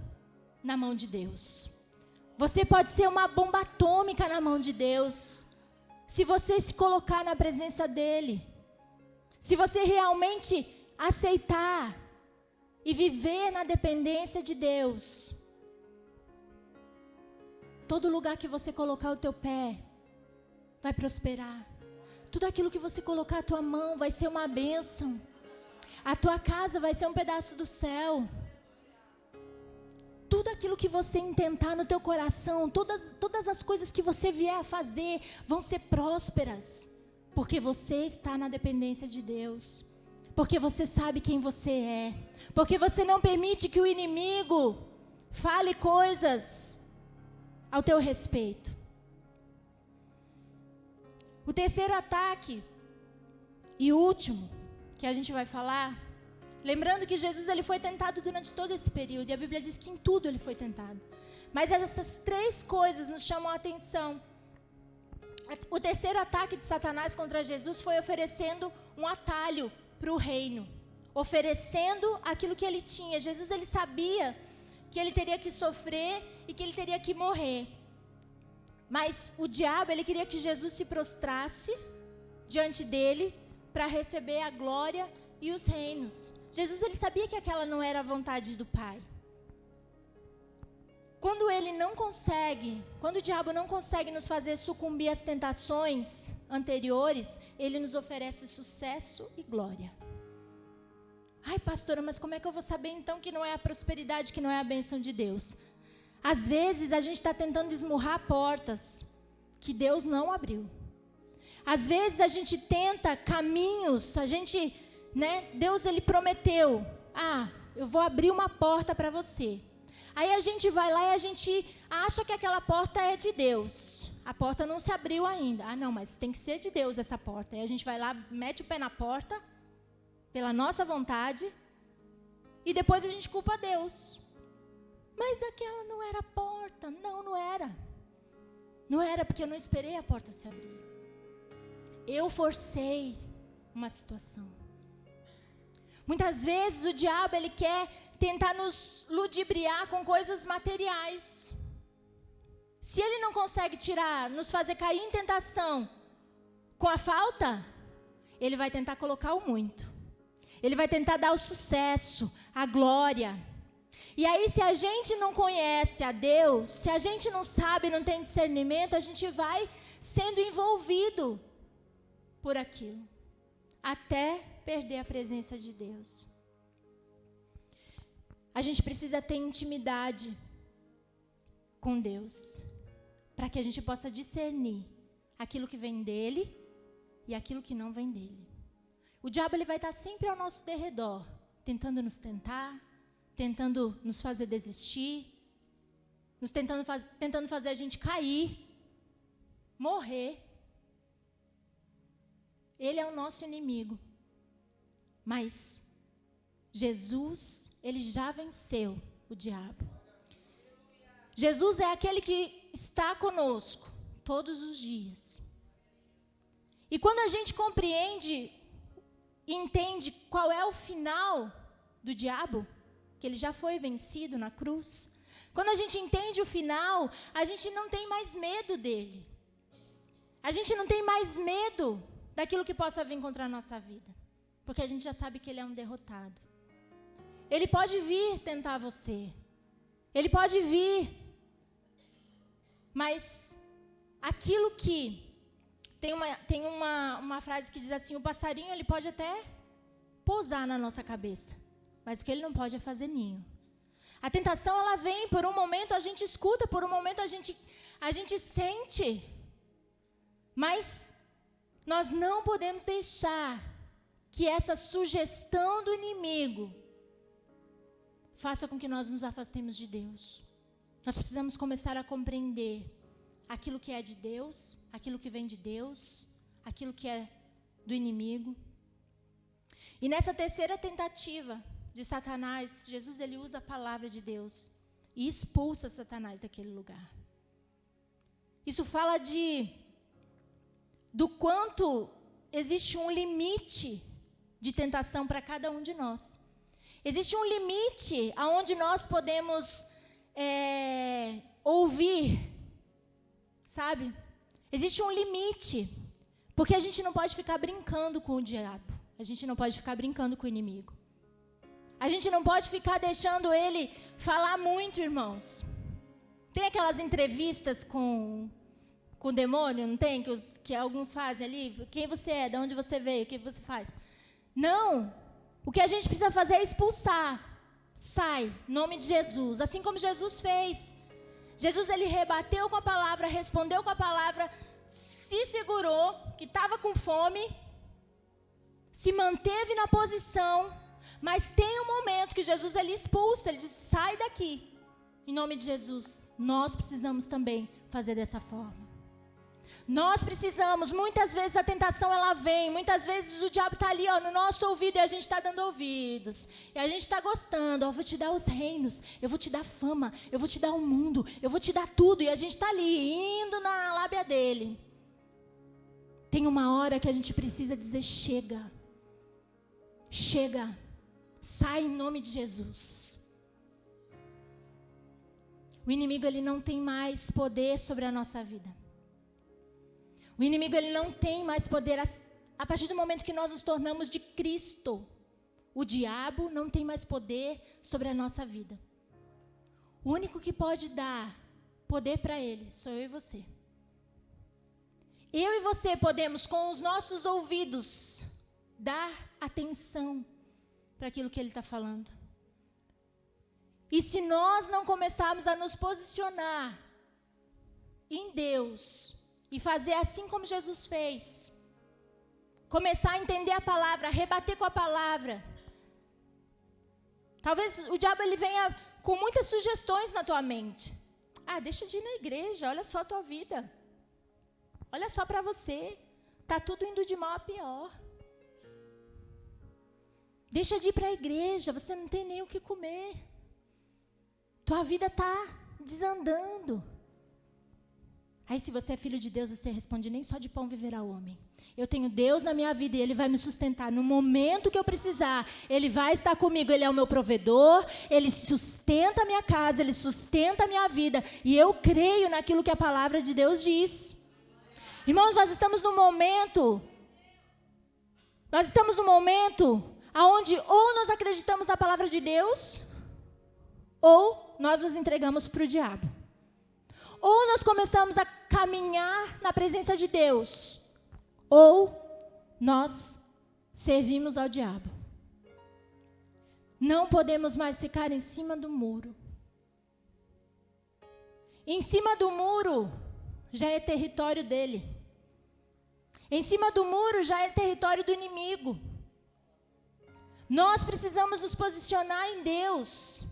na mão de Deus. Você pode ser uma bomba atômica na mão de Deus. Se você se colocar na presença dele. Se você realmente aceitar e viver na dependência de Deus. Todo lugar que você colocar o teu pé vai prosperar. Tudo aquilo que você colocar a tua mão vai ser uma bênção. A tua casa vai ser um pedaço do céu. Tudo aquilo que você intentar no teu coração, todas as coisas que você vier a fazer vão ser prósperas. Porque você está na dependência de Deus. Porque você sabe quem você é. Porque você não permite que o inimigo fale coisas ao teu respeito. O terceiro ataque e último que a gente vai falar, lembrando que Jesus ele foi tentado durante todo esse período, e a Bíblia diz que em tudo ele foi tentado. Mas essas três coisas nos chamam a atenção. O terceiro ataque de Satanás contra Jesus foi oferecendo um atalho para o reino, oferecendo aquilo que ele tinha. Jesus ele sabia que ele teria que sofrer e que ele teria que morrer. Mas o diabo, ele queria que Jesus se prostrasse diante dele para receber a glória e os reinos. Jesus, ele sabia que aquela não era a vontade do Pai. Quando o diabo não consegue nos fazer sucumbir às tentações anteriores, ele nos oferece sucesso e glória. Ai, pastora, mas como é que eu vou saber então que não é a prosperidade, que não é a bênção de Deus? Às vezes a gente está tentando esmurrar portas que Deus não abriu. Às vezes a gente tenta caminhos, Deus, ele prometeu, eu vou abrir uma porta para você. Aí a gente vai lá e a gente acha que aquela porta é de Deus. A porta não se abriu ainda. Não, mas tem que ser de Deus essa porta. Aí a gente vai lá, mete o pé na porta, pela nossa vontade, e depois a gente culpa Deus. Mas aquela não era a porta. Não era. Não era porque eu não esperei a porta se abrir. Eu forcei uma situação. Muitas vezes o diabo, ele quer tentar nos ludibriar com coisas materiais. Se ele não consegue nos fazer cair em tentação com a falta, ele vai tentar colocar o muito. Ele vai tentar dar o sucesso, a glória. E aí, se a gente não conhece a Deus, se a gente não sabe, não tem discernimento, a gente vai sendo envolvido por aquilo, até perder a presença de Deus. A gente precisa ter intimidade com Deus, para que a gente possa discernir aquilo que vem dele e aquilo que não vem dele. O diabo, ele vai estar sempre ao nosso derredor, tentando nos tentar, tentando nos fazer desistir, tentando fazer a gente cair, morrer. Ele é o nosso inimigo. Mas Jesus, ele já venceu o diabo. Jesus é aquele que está conosco todos os dias. E quando a gente compreende e entende qual é o final do diabo, que ele já foi vencido na cruz, quando a gente entende o final, a gente não tem mais medo dele. A gente não tem mais medo daquilo que possa vir contra a nossa vida, porque a gente já sabe que ele é um derrotado. Ele pode vir tentar você, ele pode vir, mas aquilo que tem uma frase que diz assim: o passarinho, ele pode até pousar na nossa cabeça, mas o que ele não pode é fazer ninho. A tentação, ela vem, por um momento a gente escuta, por um momento a gente sente, mas nós não podemos deixar que essa sugestão do inimigo faça com que nós nos afastemos de Deus. Nós precisamos começar a compreender aquilo que é de Deus, aquilo que vem de Deus, aquilo que é do inimigo. E nessa terceira tentativa de Satanás, Jesus, ele usa a palavra de Deus e expulsa Satanás daquele lugar. Isso fala do quanto existe um limite de tentação para cada um de nós. Existe um limite aonde nós podemos ouvir, sabe? Existe um limite, porque a gente não pode ficar brincando com o diabo. A gente não pode ficar brincando com o inimigo. A gente não pode ficar deixando ele falar muito, irmãos. Tem aquelas entrevistas com o demônio, não tem? Que alguns fazem ali. Quem você é? De onde você veio? O que você faz? Não. O que a gente precisa fazer é expulsar. Sai, em nome de Jesus. Assim como Jesus fez. Jesus, ele rebateu com a palavra, respondeu com a palavra, se segurou, que estava com fome, se manteve na posição, mas tem um momento que Jesus, ele expulsa, ele diz: sai daqui. Em nome de Jesus, nós precisamos também fazer dessa forma. Nós precisamos, muitas vezes a tentação ela vem, muitas vezes o diabo está ali no nosso ouvido e a gente está dando ouvidos. E a gente está gostando, eu vou te dar os reinos, eu vou te dar fama, eu vou te dar o mundo, eu vou te dar tudo. E a gente está ali, indo na lábia dele. Tem uma hora que a gente precisa dizer: chega, chega, sai em nome de Jesus. O inimigo, ele não tem mais poder sobre a nossa vida. O inimigo, ele não tem mais poder a partir do momento que nós nos tornamos de Cristo. O diabo não tem mais poder sobre a nossa vida. O único que pode dar poder para ele sou eu e você. Eu e você podemos, com os nossos ouvidos, dar atenção para aquilo que ele está falando. E se nós não começarmos a nos posicionar em Deus e fazer assim como Jesus fez, começar a entender a palavra, a rebater com a palavra, talvez o diabo ele venha com muitas sugestões na tua mente. Deixa de ir na igreja, olha só a tua vida. Olha só para você, está tudo indo de mal a pior. Deixa de ir para a igreja, você não tem nem o que comer. Tua vida está desandando. Aí se você é filho de Deus, você responde, nem só de pão viverá o homem. Eu tenho Deus na minha vida e Ele vai me sustentar. No momento que eu precisar, Ele vai estar comigo. Ele é o meu provedor, Ele sustenta a minha casa, Ele sustenta a minha vida. E eu creio naquilo que a palavra de Deus diz. Irmãos, nós estamos num momento onde ou nós acreditamos na palavra de Deus, ou nós nos entregamos para o diabo. Ou nós começamos a caminhar na presença de Deus, ou nós servimos ao diabo. Não podemos mais ficar em cima do muro. Em cima do muro já é território dele. Em cima do muro já é território do inimigo. Nós precisamos nos posicionar em Deus.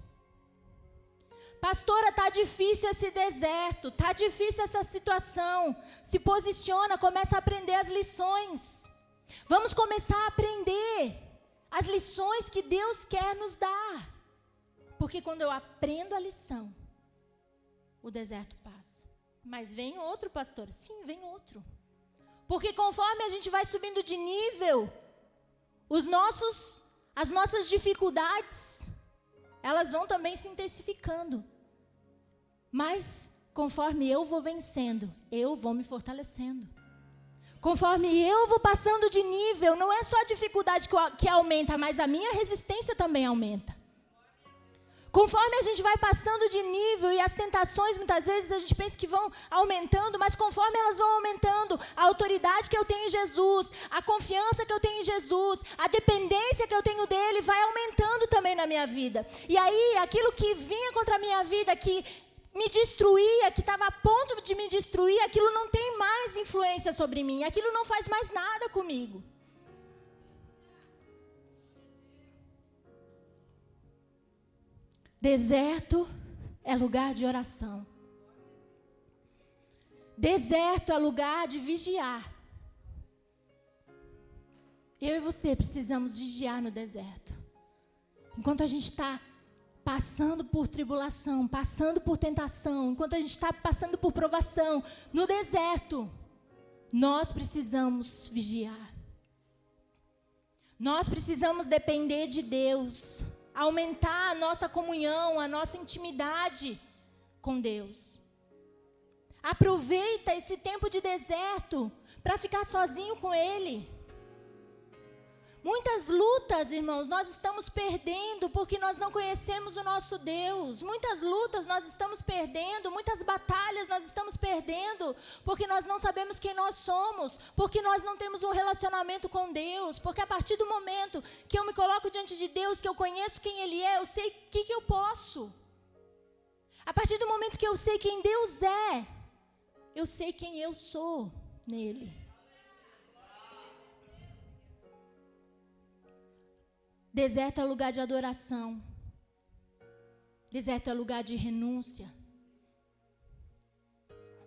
Pastora, está difícil esse deserto, está difícil essa situação. Se posiciona, começa a aprender as lições. Vamos começar a aprender as lições que Deus quer nos dar. Porque quando eu aprendo a lição, o deserto passa. Mas vem outro, pastor. Sim, vem outro. Porque conforme a gente vai subindo de nível, as nossas dificuldades, elas vão também se intensificando. Mas, conforme eu vou vencendo, eu vou me fortalecendo. Conforme eu vou passando de nível, não é só a dificuldade que aumenta, mas a minha resistência também aumenta. Conforme a gente vai passando de nível e as tentações, muitas vezes a gente pensa que vão aumentando, mas conforme elas vão aumentando, a autoridade que eu tenho em Jesus, a confiança que eu tenho em Jesus, a dependência que eu tenho dele, vai aumentando também na minha vida. E aí, aquilo que vinha contra a minha vida, que me destruía, que estava a ponto de me destruir, aquilo não tem mais influência sobre mim, aquilo não faz mais nada comigo. Deserto é lugar de oração. Deserto é lugar de vigiar. Eu e você precisamos vigiar no deserto. Enquanto a gente está passando por tribulação, passando por tentação, enquanto a gente está passando por provação, no deserto, nós precisamos vigiar. Nós precisamos depender de Deus. Aumentar a nossa comunhão, a nossa intimidade com Deus. Aproveita esse tempo de deserto para ficar sozinho com Ele. Muitas lutas, irmãos, nós estamos perdendo porque nós não conhecemos o nosso Deus. Muitas lutas nós estamos perdendo, muitas batalhas nós estamos perdendo porque nós não sabemos quem nós somos, porque nós não temos um relacionamento com Deus, porque a partir do momento que eu me coloco diante de Deus, que eu conheço quem Ele é, eu sei o que eu posso. A partir do momento que eu sei quem Deus é, eu sei quem eu sou nele. Deserto é lugar de adoração. Deserto é lugar de renúncia.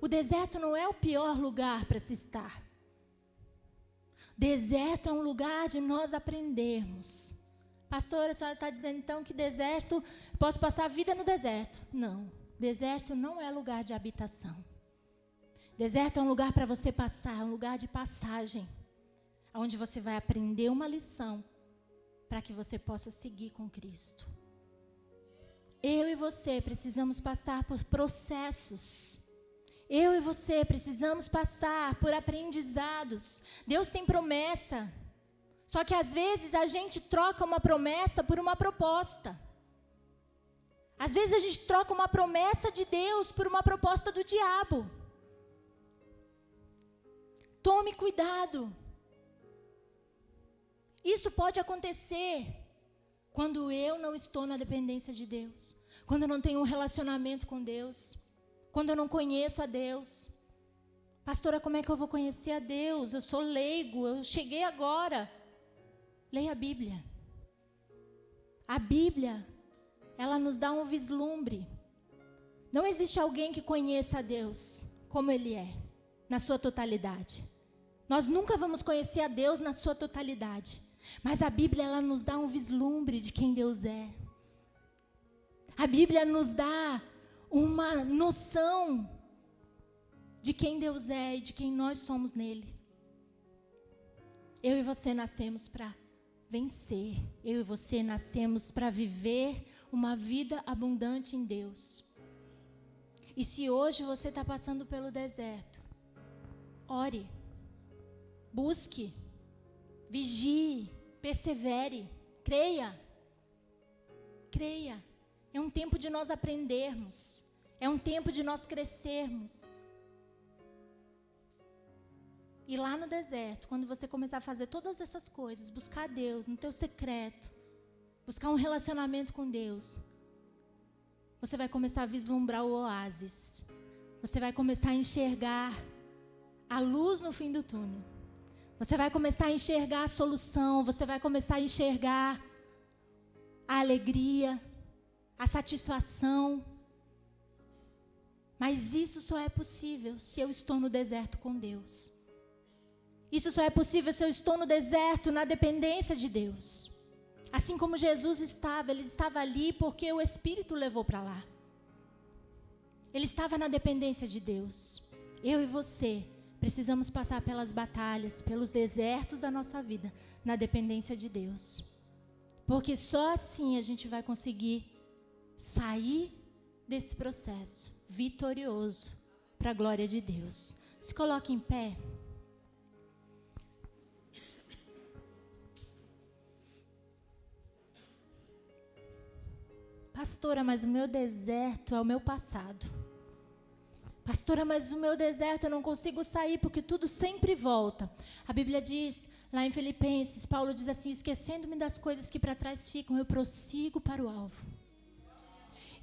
O deserto não é o pior lugar para se estar. Deserto é um lugar de nós aprendermos. Pastora, a senhora está dizendo então que deserto, posso passar a vida no deserto? Não, deserto não é lugar de habitação. Deserto é um lugar para você passar, é um lugar de passagem, onde você vai aprender uma lição, para que você possa seguir com Cristo. Eu e você precisamos passar por processos. Eu e você precisamos passar por aprendizados. Deus tem promessa. Só que às vezes a gente troca uma promessa por uma proposta. Às vezes a gente troca uma promessa de Deus por uma proposta do diabo. Tome cuidado. Isso pode acontecer quando eu não estou na dependência de Deus. Quando eu não tenho um relacionamento com Deus. Quando eu não conheço a Deus. Pastora, como é que eu vou conhecer a Deus? Eu sou leigo, eu cheguei agora. Leia a Bíblia. A Bíblia, ela nos dá um vislumbre. Não existe alguém que conheça a Deus como Ele é, na sua totalidade. Nós nunca vamos conhecer a Deus na sua totalidade. Mas a Bíblia, ela nos dá um vislumbre de quem Deus é. A Bíblia nos dá uma noção de quem Deus é e de quem nós somos nele. Eu e você nascemos para vencer. Eu e você nascemos para viver uma vida abundante em Deus. E se hoje você está passando pelo deserto, ore, busque, vigie, persevere, creia. Creia. É um tempo de nós aprendermos. É um tempo de nós crescermos. E lá no deserto, quando você começar a fazer todas essas coisas, buscar Deus no teu secreto, buscar um relacionamento com Deus, você vai começar a vislumbrar o oásis. Você vai começar a enxergar a luz no fim do túnel. Você vai começar a enxergar a solução. Você vai começar a enxergar a alegria, a satisfação. Mas isso só é possível se eu estou no deserto com Deus. Isso só é possível se eu estou no deserto, na dependência de Deus. Assim como Jesus estava, Ele estava ali porque o Espírito levou para lá. Ele estava na dependência de Deus. Eu e você precisamos passar pelas batalhas, pelos desertos da nossa vida, na dependência de Deus. Porque só assim a gente vai conseguir sair desse processo vitorioso para a glória de Deus. Se coloque em pé. Pastora, mas o meu deserto é o meu passado. Pastora, mas o meu deserto eu não consigo sair porque tudo sempre volta. A Bíblia diz, lá em Filipenses, Paulo diz assim: esquecendo-me das coisas que para trás ficam, eu prossigo para o alvo.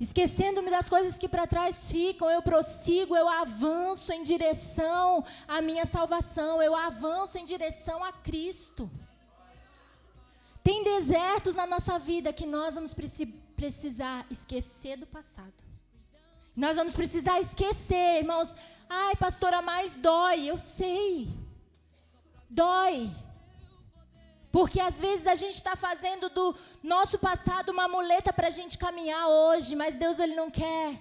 Esquecendo-me das coisas que para trás ficam, eu prossigo, eu avanço em direção à minha salvação, eu avanço em direção a Cristo. Tem desertos na nossa vida que nós vamos precisar esquecer do passado. Nós vamos precisar esquecer, irmãos. Ai, pastora, mas dói. Eu sei. Dói. Porque às vezes a gente está fazendo do nosso passado uma muleta para a gente caminhar hoje. Mas Deus, Ele não quer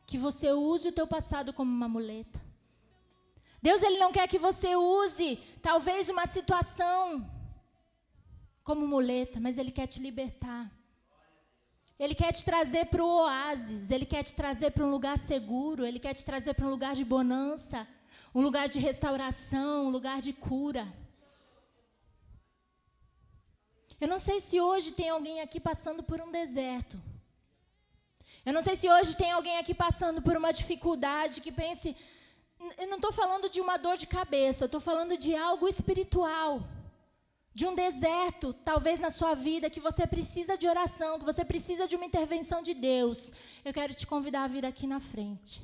que você use o teu passado como uma muleta. Deus, Ele não quer que você use talvez uma situação como muleta, mas Ele quer te libertar. Ele quer te trazer para o oásis, Ele quer te trazer para um lugar seguro, Ele quer te trazer para um lugar de bonança, um lugar de restauração, um lugar de cura. Eu não sei se hoje tem alguém aqui passando por um deserto. Eu não sei se hoje tem alguém aqui passando por uma dificuldade que pense... Eu não estou falando de uma dor de cabeça, eu estou falando de algo espiritual. De um deserto, talvez na sua vida, que você precisa de oração, que você precisa de uma intervenção de Deus. Eu quero te convidar a vir aqui na frente.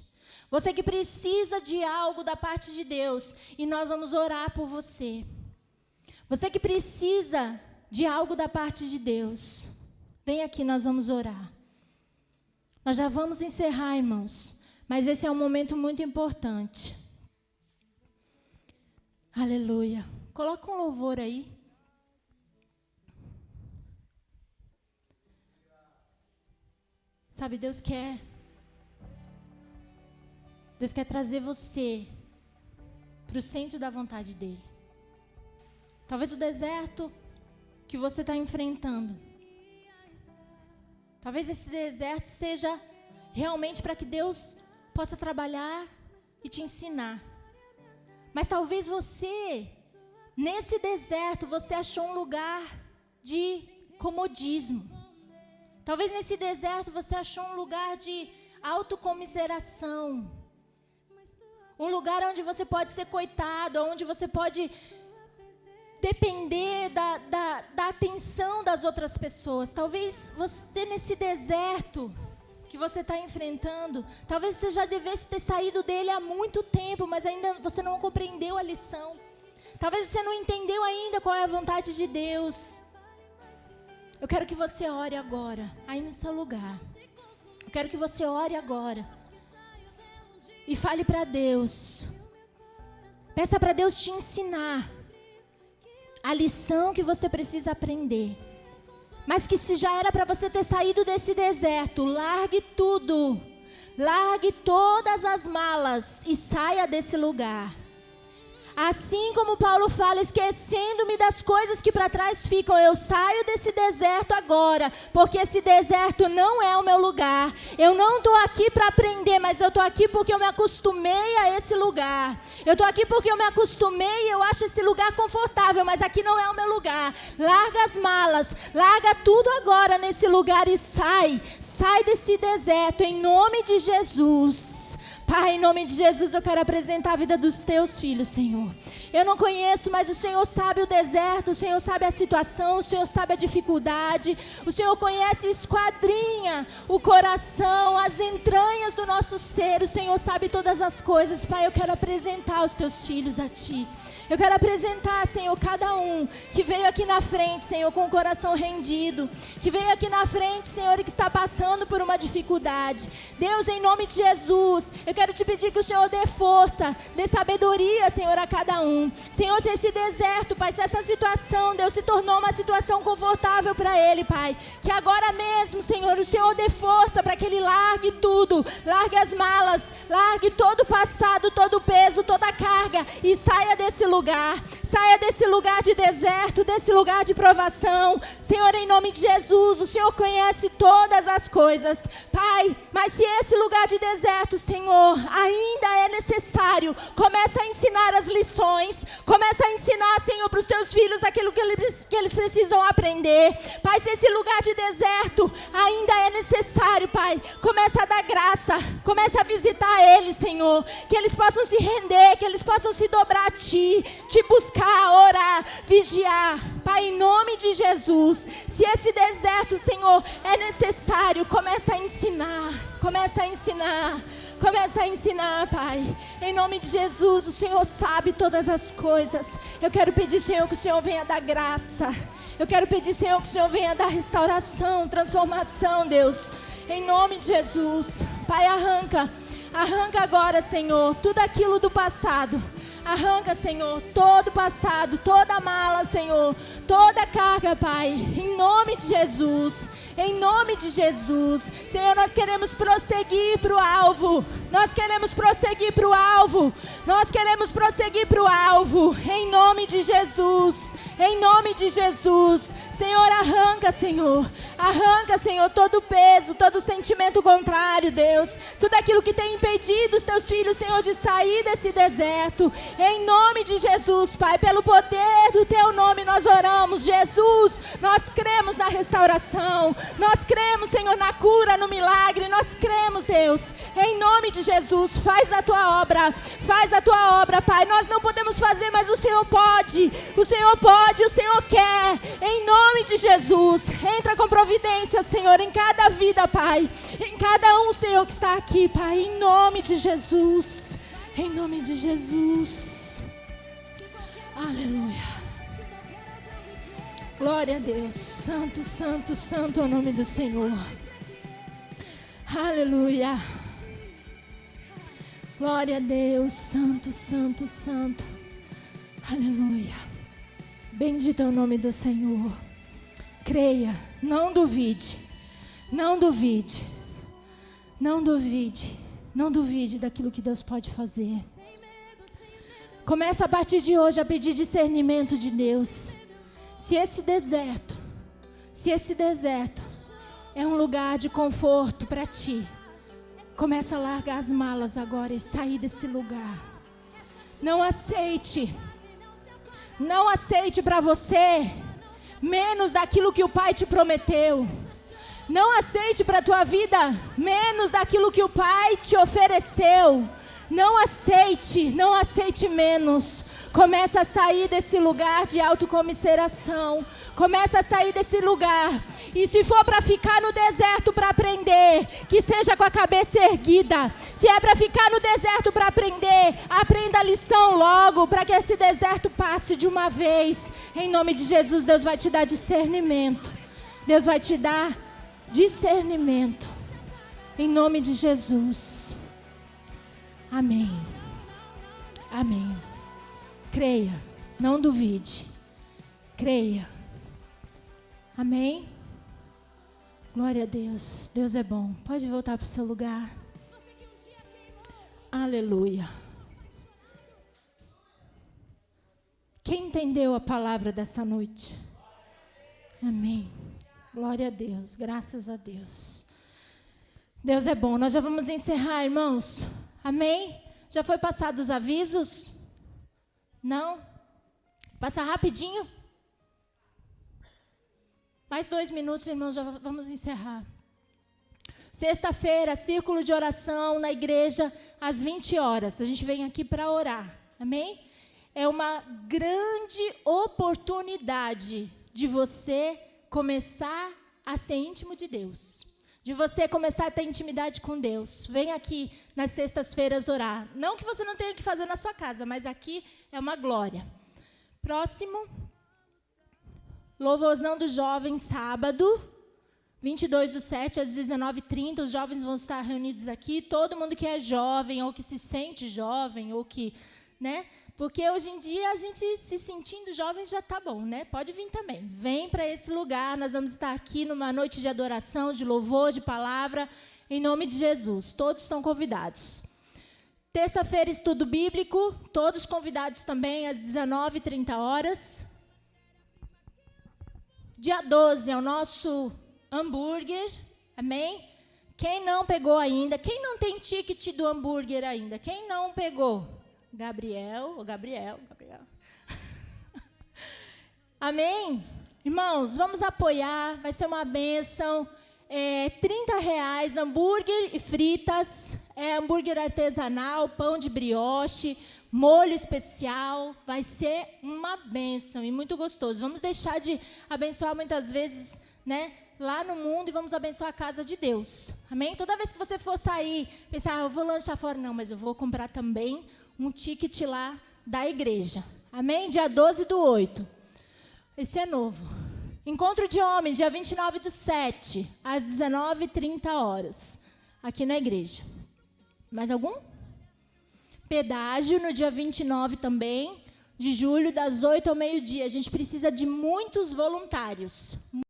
Você que precisa de algo da parte de Deus, e nós vamos orar por você. Você que precisa de algo da parte de Deus, vem aqui, nós vamos orar. Nós já vamos encerrar, irmãos, mas esse é um momento muito importante. Aleluia. Coloca um louvor aí. Sabe, Deus quer trazer você para o centro da vontade dEle. Talvez o deserto que você está enfrentando Talvez esse deserto seja realmente para que Deus possa trabalhar e te ensinar. Mas talvez você, nesse deserto, você achou um lugar de comodismo. Talvez nesse deserto você achou um lugar de autocomiseração. Um lugar onde você pode ser coitado, onde você pode depender da atenção das outras pessoas. Talvez você nesse deserto que você está enfrentando, talvez você já devesse ter saído dele há muito tempo, mas ainda você não compreendeu a lição. Talvez você não entendeu ainda qual é a vontade de Deus. Eu quero que você ore agora, aí no seu lugar. Eu quero que você ore agora. E fale para Deus. Peça para Deus te ensinar a lição que você precisa aprender. Mas que se já era para você ter saído desse deserto, largue tudo. Largue todas as malas e saia desse lugar. Assim como Paulo fala, esquecendo-me das coisas que para trás ficam, eu saio desse deserto agora, porque esse deserto não é o meu lugar. Eu não estou aqui para aprender, mas eu estou aqui porque eu me acostumei a esse lugar. Eu estou aqui porque eu me acostumei e eu acho esse lugar confortável, mas aqui não é o meu lugar. Larga as malas, larga tudo agora nesse lugar e sai desse deserto em nome de Jesus. Pai, em nome de Jesus, eu quero apresentar a vida dos teus filhos, Senhor. Eu não conheço, mas o Senhor sabe o deserto, o Senhor sabe a situação, o Senhor sabe a dificuldade. O Senhor conhece e esquadrinha o coração, as entranhas do nosso ser. O Senhor sabe todas as coisas. Pai, eu quero apresentar os teus filhos a Ti. Eu quero apresentar, Senhor, cada um que veio aqui na frente, Senhor, com o coração rendido. Que veio aqui na frente, Senhor, e que está passando por uma dificuldade. Deus, em nome de Jesus, eu quero te pedir que o Senhor dê força, dê sabedoria, Senhor, a cada um. Senhor, se esse deserto, Pai, se essa situação, Deus, se tornou uma situação confortável para ele, Pai. Que agora mesmo, Senhor, o Senhor dê força para que ele largue tudo. Largue as malas, largue todo o passado, todo o peso, toda a carga e saia desse lugar. Saia desse lugar de deserto, desse lugar de provação. Senhor, em nome de Jesus, o Senhor conhece todas as coisas. Pai, mas se esse lugar de deserto, Senhor, ainda é necessário, começa a ensinar as lições. Começa a ensinar, Senhor, para os teus filhos aquilo que eles precisam aprender. Pai, se esse lugar de deserto ainda é necessário, Pai, começa a dar graça. Começa a visitar eles, Senhor. Que eles possam se render, que eles possam se dobrar a Ti. Te buscar, orar, vigiar. Pai, em nome de Jesus, se esse deserto, Senhor, é necessário, começa a ensinar, começa a ensinar. Começa a ensinar, Pai. Em nome de Jesus, o Senhor sabe todas as coisas. Eu quero pedir, Senhor, que o Senhor venha dar graça. Eu quero pedir, Senhor, que o Senhor venha dar restauração, transformação, Deus. Em nome de Jesus. Pai, arranca agora, Senhor, tudo aquilo do passado. Arranca, Senhor, todo o passado, toda a mala, Senhor, toda a carga, Pai, em nome de Jesus. Em nome de Jesus. Senhor, nós queremos prosseguir para o alvo. Nós queremos prosseguir para o alvo. Nós queremos prosseguir para o alvo. Em nome de Jesus. Em nome de Jesus. Senhor, arranca, Senhor. Arranca, Senhor, todo o peso, todo o sentimento contrário, Deus. Tudo aquilo que tem impedido os teus filhos, Senhor, de sair desse deserto. Em nome de Jesus, Pai, pelo poder do teu nome nós oramos. Jesus, nós cremos na restauração. Nós cremos, Senhor, na cura, no milagre. Nós cremos, Deus. Em nome de Jesus, faz a tua obra. Faz a tua obra, Pai. Nós não podemos fazer, mas o Senhor pode. O Senhor pode, o Senhor quer. Em nome de Jesus, entra com providência, Senhor, em cada vida, Pai. Em cada um, Senhor, que está aqui, Pai. Em nome de Jesus. Em nome de Jesus. Aleluia. Glória a Deus. Santo, santo, santo é o nome do Senhor. Aleluia. Glória a Deus. Santo, santo, santo. Aleluia. Bendito é o nome do Senhor. Creia. Não duvide. Não duvide. Não duvide. Não duvide daquilo que Deus pode fazer. Começa a partir de hoje a pedir discernimento de Deus. Se esse deserto é um lugar de conforto para ti. Começa a largar as malas agora e sair desse lugar. Não aceite para você menos daquilo que o Pai te prometeu. Não aceite para a tua vida menos daquilo que o Pai te ofereceu. Não aceite menos. Começa a sair desse lugar de autocomiseração. Começa a sair desse lugar. E se for para ficar no deserto para aprender, que seja com a cabeça erguida. Se é para ficar no deserto para aprender, aprenda a lição logo, para que esse deserto passe de uma vez. Em nome de Jesus, Deus vai te dar discernimento. Deus vai te dar discernimento. Em nome de Jesus. Amém. Amém. Creia, não duvide. Creia. Amém. Glória a Deus. Deus é bom. Pode voltar para o seu lugar. Aleluia. Quem entendeu a palavra dessa noite? Amém. Glória a Deus. Graças a Deus. Deus é bom. Nós já vamos encerrar, irmãos. Amém? Já foi passado os avisos? Não? Passa rapidinho. Mais 2 minutos, irmãos, já vamos encerrar. Sexta-feira, círculo de oração na igreja, às 20 horas. A gente vem aqui para orar. Amém? É uma grande oportunidade de você começar a ser íntimo de Deus. De você começar a ter intimidade com Deus. Vem aqui nas sextas-feiras orar. Não que você não tenha que fazer na sua casa, mas aqui é uma glória. Próximo, louvorzão dos jovens, sábado, 22/7, às 19h30. Os jovens vão estar reunidos aqui. Todo mundo que é jovem, ou que se sente jovem, ou que, né? Porque hoje em dia a gente se sentindo jovem já está bom, né? Pode vir também. Vem para esse lugar, nós vamos estar aqui numa noite de adoração, de louvor, de palavra, em nome de Jesus. Todos são convidados. Terça-feira, estudo bíblico, todos convidados também, às 19h30. Dia 12 é o nosso hambúrguer, amém? Quem não pegou ainda, quem não tem ticket do hambúrguer ainda? Quem não pegou? Gabriel. Amém? Irmãos, vamos apoiar, vai ser uma bênção. R$30, hambúrguer e fritas, hambúrguer artesanal, pão de brioche, molho especial. Vai ser uma bênção e muito gostoso. Vamos deixar de abençoar muitas vezes, né, lá no mundo e vamos abençoar a casa de Deus. Amém? Toda vez que você for sair, pensar, eu vou lanchar fora. Não, mas eu vou comprar também um ticket lá da igreja. Amém? Dia 12/8. Esse é novo. Encontro de homens, dia 29/7, às 19h30, aqui na igreja. Mais algum? Pedágio no dia 29 também, de julho, das 8 ao meio-dia. A gente precisa de muitos voluntários.